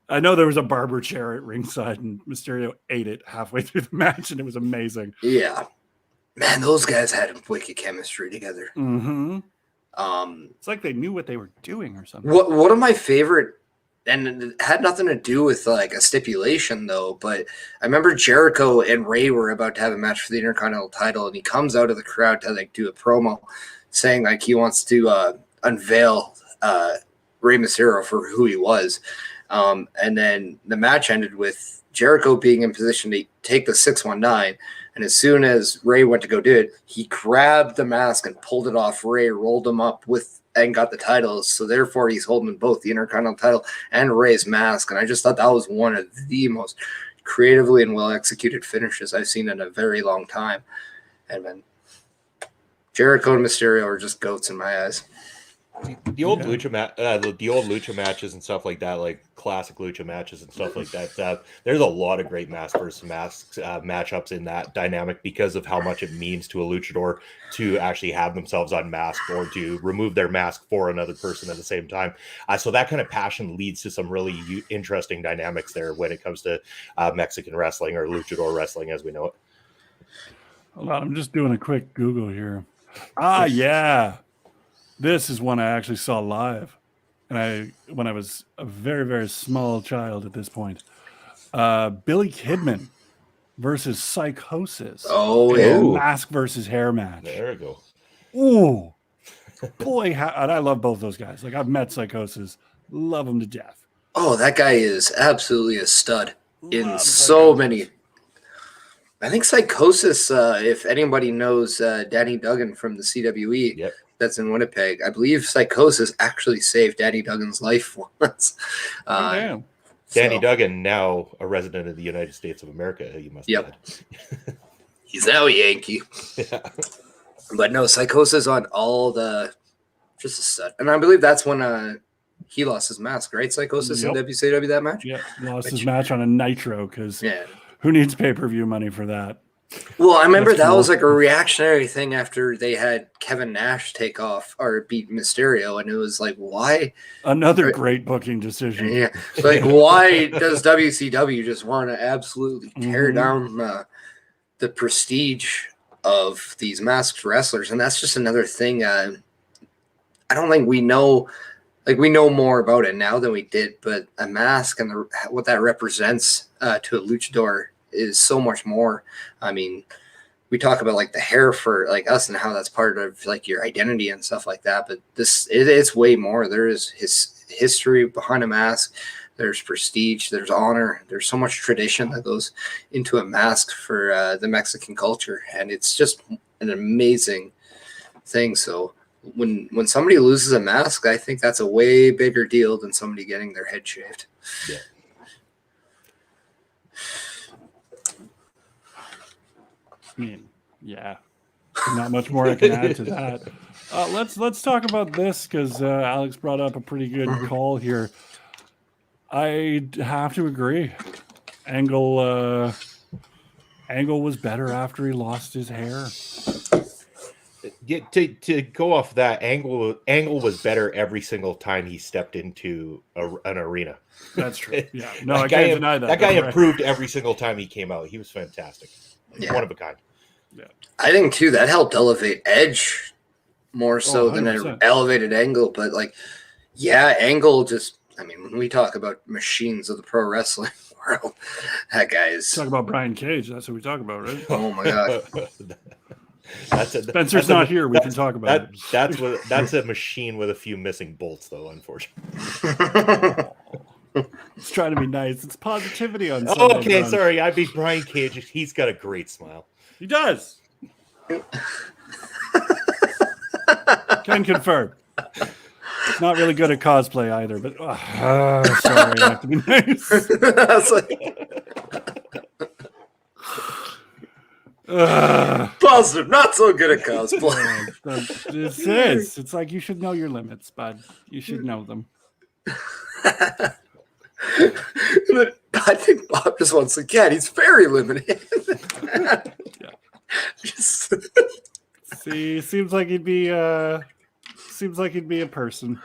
I know there was a barber chair at ringside, and Mysterio ate it halfway through the match, and it was amazing. Yeah. Man, those guys had wicked chemistry together. Mm-hmm. It's like they knew what they were doing or something. One of my favorite, and it had nothing to do with like a stipulation though, but I remember Jericho and Ray were about to have a match for the Intercontinental title, and he comes out of the crowd to like do a promo saying like he wants to unveil Rey Mysterio for who he was. And then the match ended with Jericho being in position to take the 619. And as soon as Ray went to go do it, he grabbed the mask and pulled it off Ray, rolled him up and got the titles. So therefore, he's holding both the Intercontinental title and Ray's mask. And I just thought that was one of the most creatively and well executed finishes I've seen in a very long time. And then Jericho and Mysterio are just goats in my eyes. The old lucha matches and stuff like that, like classic lucha matches and stuff like that. There's a lot of great mask versus masks matchups in that dynamic because of how much it means to a luchador to actually have themselves unmasked or to remove their mask for another person at the same time. So that kind of passion leads to some really interesting dynamics there when it comes to Mexican wrestling or luchador wrestling as we know it. Hold on, I'm just doing a quick Google here. Yeah. This is one I actually saw live, and when I was a very, very small child at this point. Billy Kidman versus Psychosis. Oh, yeah. Mask versus hair match. There we go. Ooh. Boy, and I love both those guys. Like, I've met Psychosis. Love him to death. Oh, that guy is absolutely a stud in so many. I think Psychosis, if anybody knows Danny Duggan from the CWE, yep. That's in Winnipeg. I believe Psychosis actually saved Danny Duggan's life once. Damn. Danny Duggan, now a resident of the United States of America, you must add. He's now a Yankee. Yeah. But no, Psychosis on all the – just a stud. And I believe that's when he lost his mask, right? Psychosis in Yep. WCW that match. Yeah, lost his match on a Nitro because Yeah. who needs pay-per-view money for that? Well, I remember That's that cool. was like a reactionary thing after they had Kevin Nash take off or beat Mysterio, and it was like, why? Another great booking decision. Yeah, like why does WCW just want to absolutely tear Mm-hmm. down the prestige of these masked wrestlers? And that's just another thing. I don't think we know. Like, we know more about it now than we did, but a mask and what that represents to a luchador is so much more. I mean, we talk about like the hair for like us and how that's part of like your identity and stuff like that, but it's way more. There is his history behind a mask. There's prestige, there's honor, there's so much tradition that goes into a mask for the Mexican culture, and it's just an amazing thing. So when somebody loses a mask, I think that's a way bigger deal than somebody getting their head shaved. Yeah. I mean, yeah, not much more I can add to that. Let's talk about this because Alex brought up a pretty good call here. I have to agree. Angle was better after he lost his hair. To go off that, Angle was better every single time he stepped into an arena. That's true. Yeah, no, I can't deny that. That guy improved every single time he came out. He was fantastic. Yeah. One of a kind. Yeah, I think too that helped elevate Edge more so than an 100%. elevated Angle. But like, yeah, Angle just. I mean, when we talk about machines of the pro wrestling world, that guy is. Talk about Brian Cage. That's what we talk about, right? Oh my god. Spencer's not here. We can talk about it. That's a machine with a few missing bolts, though. Unfortunately. It's trying to be nice. It's positivity on. Oh, okay, sorry. I beat Brian Cage. He's got a great smile. He does. Can confirm. Not really good at cosplay either, but sorry, I have to be nice. That's like, positive, not so good at cosplay. This is. It's like you should know your limits, bud. You should know them. I think Bob just wants to get. He's very limited. Yeah. See, seems like he'd be a person.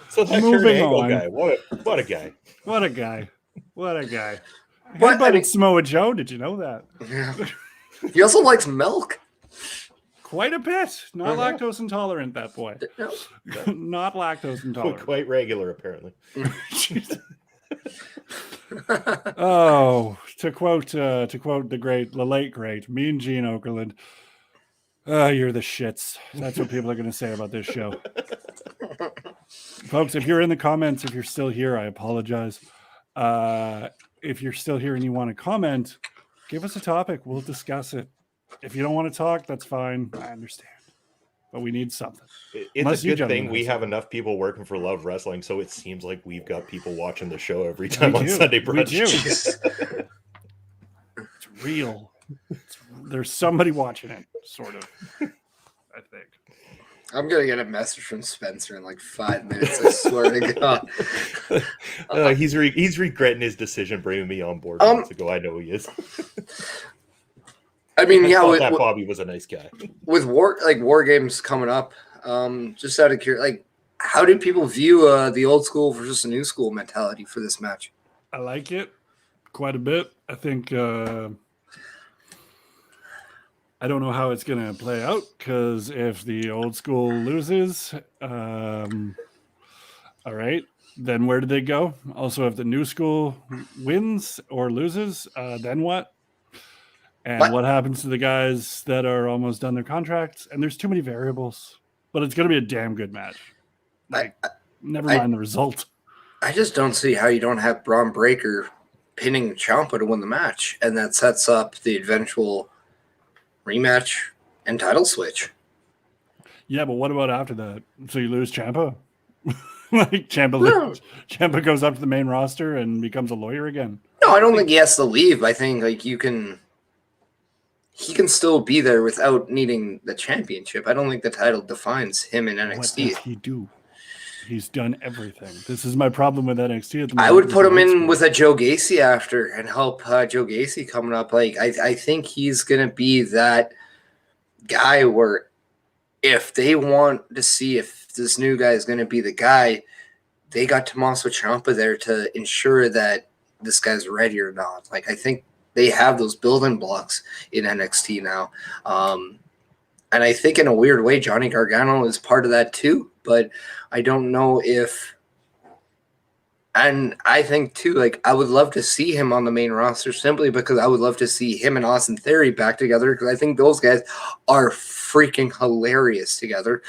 So that Moving Angle on. guy, what a guy! What a guy! What a guy! What? How about Samoa Joe? Did you know that? Yeah. He also likes milk. Quite a bit. Not lactose intolerant, that boy. No. Not lactose intolerant. Quite regular, apparently. Oh, to quote the late great Mean Gene Okerlund. You're the shits. That's what people are going to say about this show. Folks, if you're in the comments, if you're still here, I apologize. If you're still here and you want to comment, give us a topic. We'll discuss it. If you don't want to talk, that's fine. I understand. But we need something. It's a good thing we have enough people working for Love Wrestling, so it seems like we've got people watching the show every time on Sunday Brunch. We do. It's real. There's somebody watching it, sort of. I think. I'm gonna get a message from Spencer in like 5 minutes. I swear to God. He's regretting his decision bringing me on board months ago. I know he is. I mean, yeah, that Bobby was a nice guy. With war games coming up, just out of curiosity, like, how do people view the old school versus the new school mentality for this match? I like it quite a bit. I think I don't know how it's going to play out because if the old school loses, all right, then where do they go? Also, if the new school wins or loses, then what? And what happens to the guys that are almost done their contracts? And there's too many variables, but it's going to be a damn good match. Like, never mind the result. I just don't see how you don't have Braun Breaker pinning Ciampa to win the match, and that sets up the eventual rematch and title switch. Yeah, but what about after that? So you lose Ciampa? Like Ciampa goes up to the main roster and becomes a lawyer again? No, I don't think he has to leave. I think like he can still be there without needing the championship. I don't think the title defines him in NXT. What does he do? He's done everything. This is my problem with NXT at the moment. I would put him in Vince with a Joe Gacy after and help Joe Gacy coming up. Like I think he's gonna be that guy where if they want to see if this new guy is gonna be the guy, they got Tommaso Ciampa there to ensure that this guy's ready or not. Like I think they have those building blocks in NXT now. And I think in a weird way, Johnny Gargano is part of that too. But I don't know if – and I think too, like I would love to see him on the main roster simply because I would love to see him and Austin Theory back together because I think those guys are freaking hilarious together.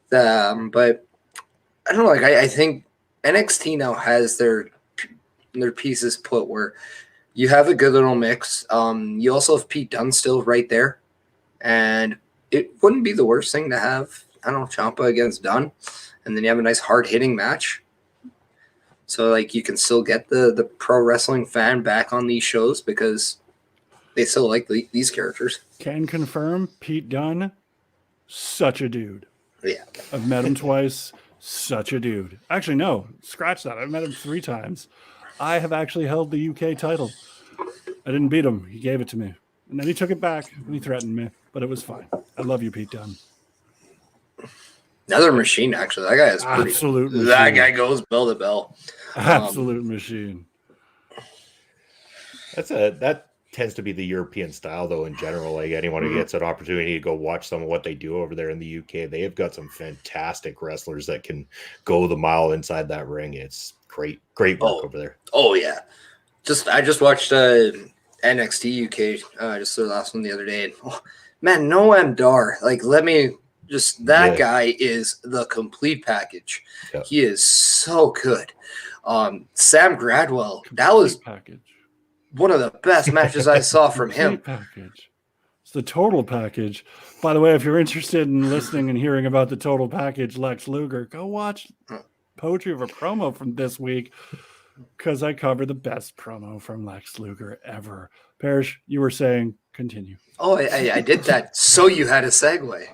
But I don't know. Like I think NXT now has their pieces put where you have a good little mix. You also have Pete Dunne still right there. And it wouldn't be the worst thing to have, I don't know, Ciampa against Dunne. And then you have a nice hard-hitting match. So, like, you can still get the pro wrestling fan back on these shows because they still like these characters. Can confirm Pete Dunne, such a dude. Yeah. I've met him twice. Such a dude. Actually, no. Scratch that. I've met him 3 times. I have actually held the UK title. I didn't beat him. He gave it to me. And then he took it back and he threatened me. But it was fine. I love you, Pete Dunne. Another machine, actually. That guy is pretty. Absolute machine. That guy goes bell to bell. Absolute machine. That tends to be the European style, though, in general. Like anyone who gets an opportunity to go watch some of what they do over there in the UK, they have got some fantastic wrestlers that can go the mile inside that ring. It's great work over there. Oh yeah. I just watched NXT UK just the last one the other day, and man, Noam Dar, like that guy is the complete package. Yeah. He is so good. Sam Gradwell, that was package. One of the best matches I saw from him. Package. It's the total package. By the way, if you're interested in listening and hearing about the total package, Lex Luger, go watch Poetry of a Promo from this week because I cover the best promo from Lex Luger ever. Parrish, you were saying, continue. Oh, I did that. So you had a segue.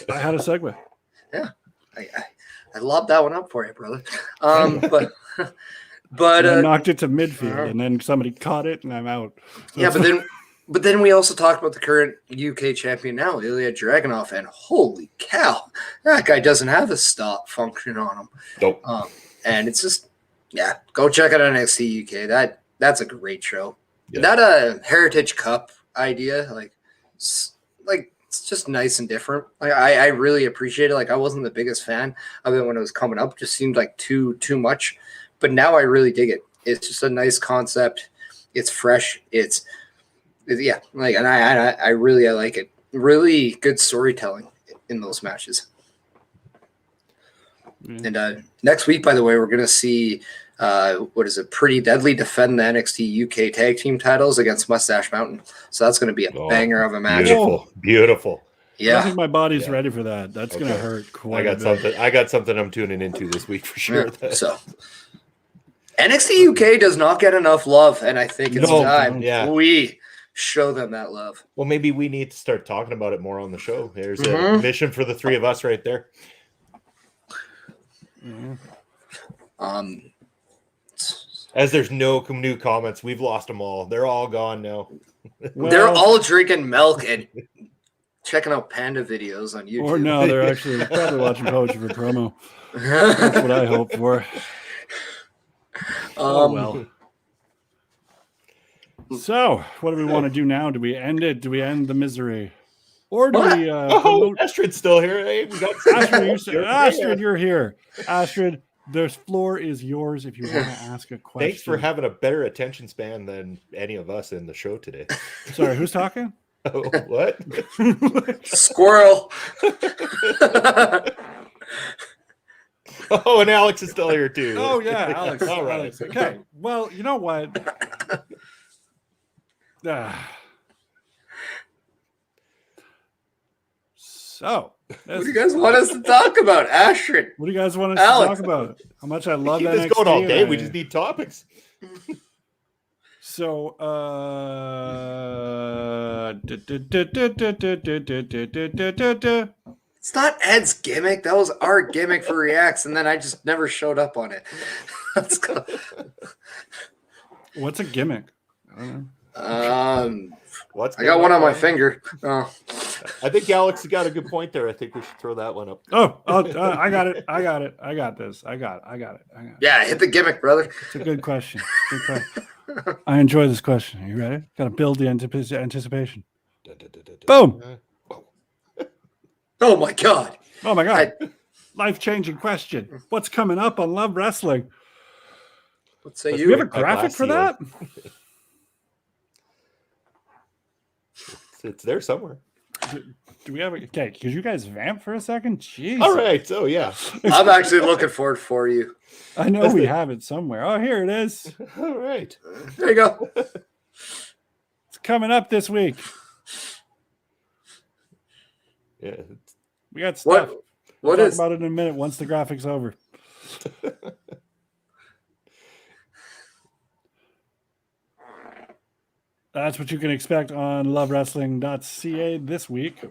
I had a segue. Yeah. I lobbed that one up for you, brother. But I knocked it to midfield, and then somebody caught it, and I'm out. So yeah, but then we also talked about the current UK champion now, Ilya Dragunov, and holy cow, that guy doesn't have a stop function on him. Nope. And it's just, yeah, go check out NXT UK. That's a great show. Yeah. That Heritage Cup idea, it's just nice and different. Like I really appreciate it. Like I wasn't the biggest fan of it when it was coming up. It just seemed like too much. But now I really dig it. It's just a nice concept. It's fresh. It's yeah. Like and I really like it. Really good storytelling in those matches. Mm-hmm. And next week, by the way, we're gonna see Pretty Deadly defend the NXT UK tag team titles against Mustache Mountain. So that's gonna be a banger of a match. Beautiful. Yeah. I think my body's ready for that. That's gonna hurt quite a bit. I got something I'm tuning into this week for sure. Yeah, so NXT UK does not get enough love, and I think it's time we show them that love. Well, maybe we need to start talking about it more on the show. There's a mission for the 3 of us right there. Mm-hmm. As there's no new comments, we've lost them all. They're all gone now. Well, they're all drinking milk and checking out panda videos on YouTube. Or no, they're actually probably watching Poetry for Promo. That's what I hope for. Well. So, what do we want to do now? Do we end it? Do we end the misery? Or do we Astrid's still here. Hey, we got Astrid, you're here. Astrid, the floor is yours if you want to ask a question. Thanks for having a better attention span than any of us in the show today. Sorry, who's talking? Oh, what? Squirrel. Oh, and Alex is still here too. Oh yeah, Alex. All right. Alex. Okay. Well, you know what? So, what do you guys want us to talk about, Astrid? What do you guys want us to talk about? How much I love NXT. It's going all day. We just need topics. So, It's not Ed's gimmick. That was our gimmick for Reacts, and then I just never showed up on it. Let's go. What's a gimmick? I don't know. I got one on my finger. Oh. I think Alex got a good point there. I think we should throw that one up. I got it. I got this. I got it. Yeah, hit the gimmick, brother. It's a good question. I enjoy this question. Are you ready? Got to build the anticipation. Boom. Oh my god. Oh my god. Life-changing question. What's coming up on Love Wrestling? Let's say Do we have a graphic for that? It's there somewhere. Do we have a okay? Could you guys vamp for a second? Jeez. All right. So yeah, I'm actually looking forward for you. I know we have it somewhere. Oh, here it is. All right. There you go. It's coming up this week. Yeah. We got stuff. What We'll is? talk about it in a minute once the graphic's over. That's what you can expect on lovewrestling.ca this week.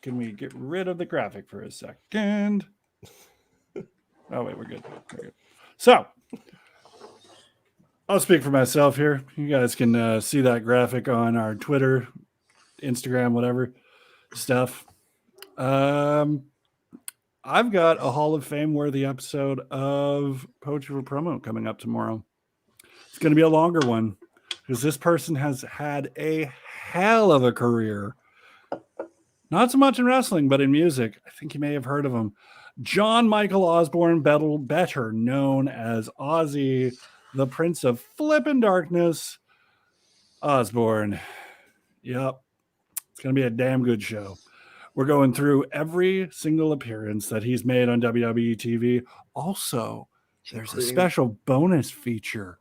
Can we get rid of the graphic for a second? Oh, wait, we're good. So, I'll speak for myself here. You guys can see that graphic on our Twitter, Instagram, whatever stuff. I've got a Hall of Fame worthy episode of Poetry for Promo coming up tomorrow. It's going to be a longer one because this person has had a hell of a career. Not so much in wrestling, but in music. I think you may have heard of him. John Michael Osborne, better known as Ozzy, the Prince of Flippin' Darkness. Osborne. Yep. It's going to be a damn good show. We're going through every single appearance that he's made on WWE TV. Also, there's a special bonus feature.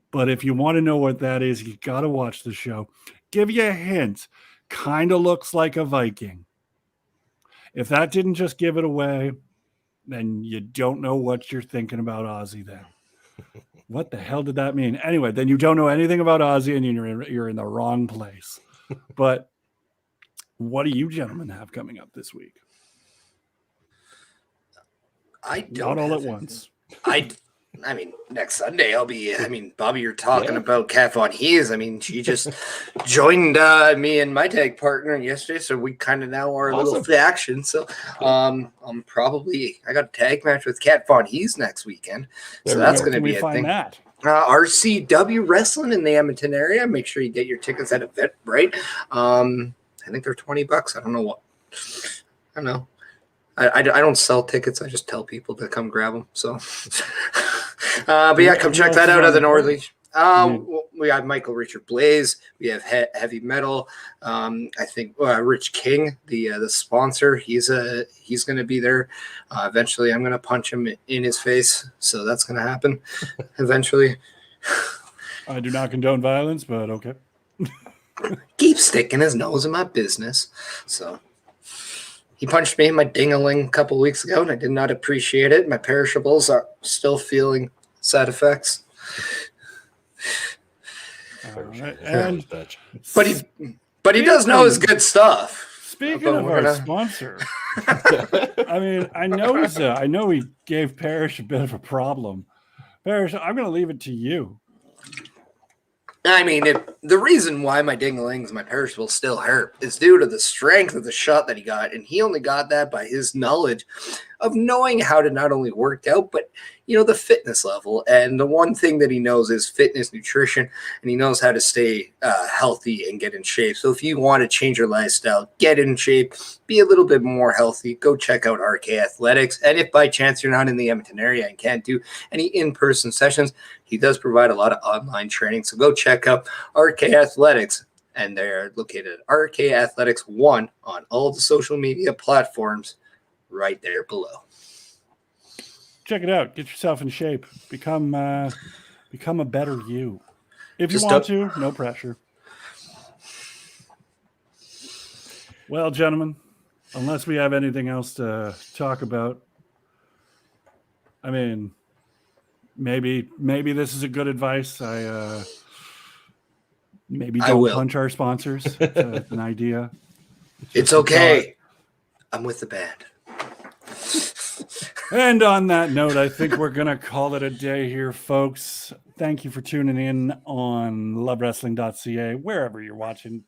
But if you want to know what that is, you got to watch the show. Give you a hint. Kind of looks like a Viking. If that didn't just give it away, then you don't know what you're thinking about Ozzy then. What the hell did that mean? Anyway, then you don't know anything about Ozzy and you're in the wrong place. But what do you gentlemen have coming up this week? I don't. Not all at once. I mean, next Sunday I'll be. I mean, Bobby, you're talking about Kat Von Hees. I mean, she just joined me and my tag partner yesterday, so we kind of now are a little faction. So, I'm probably. I got a tag match with Kat Von Hees next weekend, so that's going to be a thing. That? RCW Wrestling in the Edmonton area. Make sure you get your tickets at Eventbrite. I think they're $20. I don't know what. I don't know. I don't sell tickets. I just tell people to come grab them. So, but yeah, come check that out at the Northleach. We have Michael Richard Blaze. We have Heavy Metal. I think Rich King, the sponsor. He's going to be there. Eventually, I'm going to punch him in his face. So that's going to happen eventually. I do not condone violence, but okay. Keep sticking his nose in my business. So he punched me in my ding-a-ling a couple weeks ago, and I did not appreciate it. My perishables are still feeling side effects. And but he does know his good stuff. Speaking of our sponsor, I mean, I know he gave Parrish a bit of a problem. Parrish, I'm going to leave it to you. I mean, the reason why my ding-a-lings, my perishables still hurt is due to the strength of the shot that he got, and he only got that by his knowledge of knowing how to not only work out, but, the fitness level. And the one thing that he knows is fitness, nutrition, and he knows how to stay healthy and get in shape. So if you want to change your lifestyle, get in shape, be a little bit more healthy, go check out RK Athletics. And if by chance you're not in the Edmonton area and can't do any in-person sessions, he does provide a lot of online training. So go check out RK Athletics. And they're located at RK Athletics 1 on all the social media platforms right there below. Check it out. Get yourself in shape. Become a better you. If you want to, no pressure. Well, gentlemen, unless we have anything else to talk about, I mean, maybe this is a good advice. Maybe don't punch our sponsors. An idea. It's okay. I'm with the band. And on that note, I think we're going to call it a day here, folks. Thank you for tuning in on lovewrestling.ca, wherever you're watching.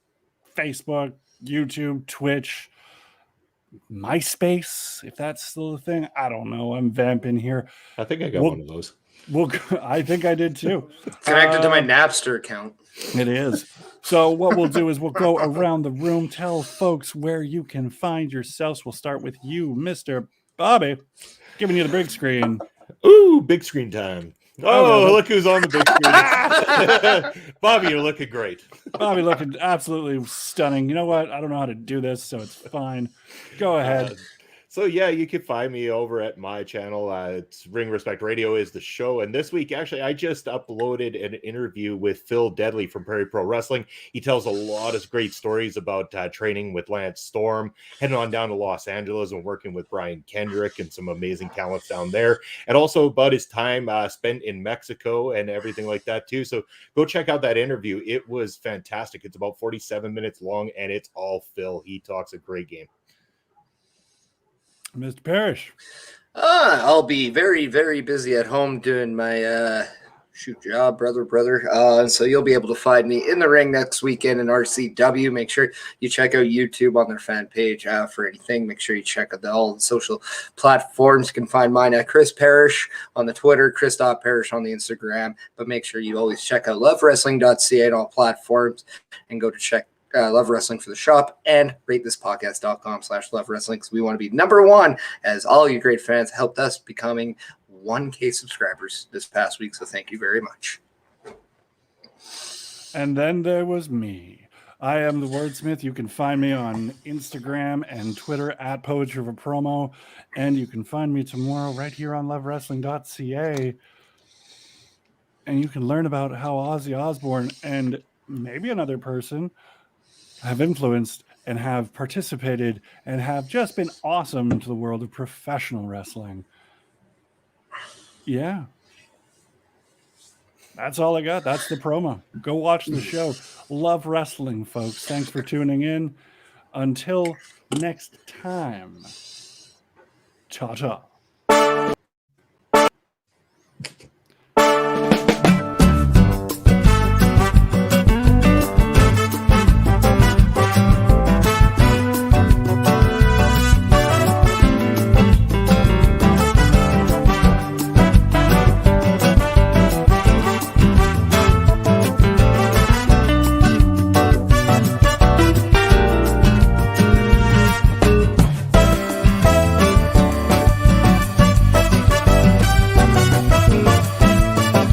Facebook, YouTube, Twitch, MySpace, if that's still a thing. I don't know. I'm vamping here. I think I got one of those. I think I did too. Connected to my Napster account. It is. So what we'll do is we'll go around the room, tell folks where you can find yourselves. We'll start with you, Mr. Bobby, giving you the big screen. Ooh, big screen time. Oh, Okay. look who's on the big screen. Bobby, you're looking great. Bobby looking absolutely stunning. You know what? I don't know how to do this, so it's fine. Go ahead. So yeah, you can find me over at my channel. It's Ring Respect Radio is the show. And this week, actually, I just uploaded an interview with Phil Deadly from Prairie Pro Wrestling. He tells a lot of great stories about training with Lance Storm, heading on down to Los Angeles and working with Brian Kendrick and some amazing talents down there. And also about his time spent in Mexico and everything like that too. So go check out that interview. It was fantastic. It's about 47 minutes long and it's all Phil. He talks a great game. Mr. Parrish. I'll be very, very busy at home doing my job, brother. So you'll be able to find me in the ring next weekend in RCW. Make sure you check out YouTube on their fan page for anything. Make sure you check out all the social platforms. You can find mine at Chris Parrish on the Twitter, Chris.Parrish on the Instagram. But make sure you always check out lovewrestling.ca on all platforms and go to check Love Wrestling for the shop and ratethispodcast.com/Love Wrestling because we want to be number one as all you great fans helped us becoming 1K subscribers this past week. So thank you very much. And then there was me. I am the Wordsmith. You can find me on Instagram and Twitter at Poetry of a Promo. And you can find me tomorrow right here on lovewrestling.ca. And you can learn about how Ozzy Osbourne and maybe another person have influenced and have participated and have just been awesome to the world of professional wrestling. Yeah. That's all I got. That's the promo. Go watch the show. Love wrestling, folks. Thanks for tuning in. Until next time. Ta-ta.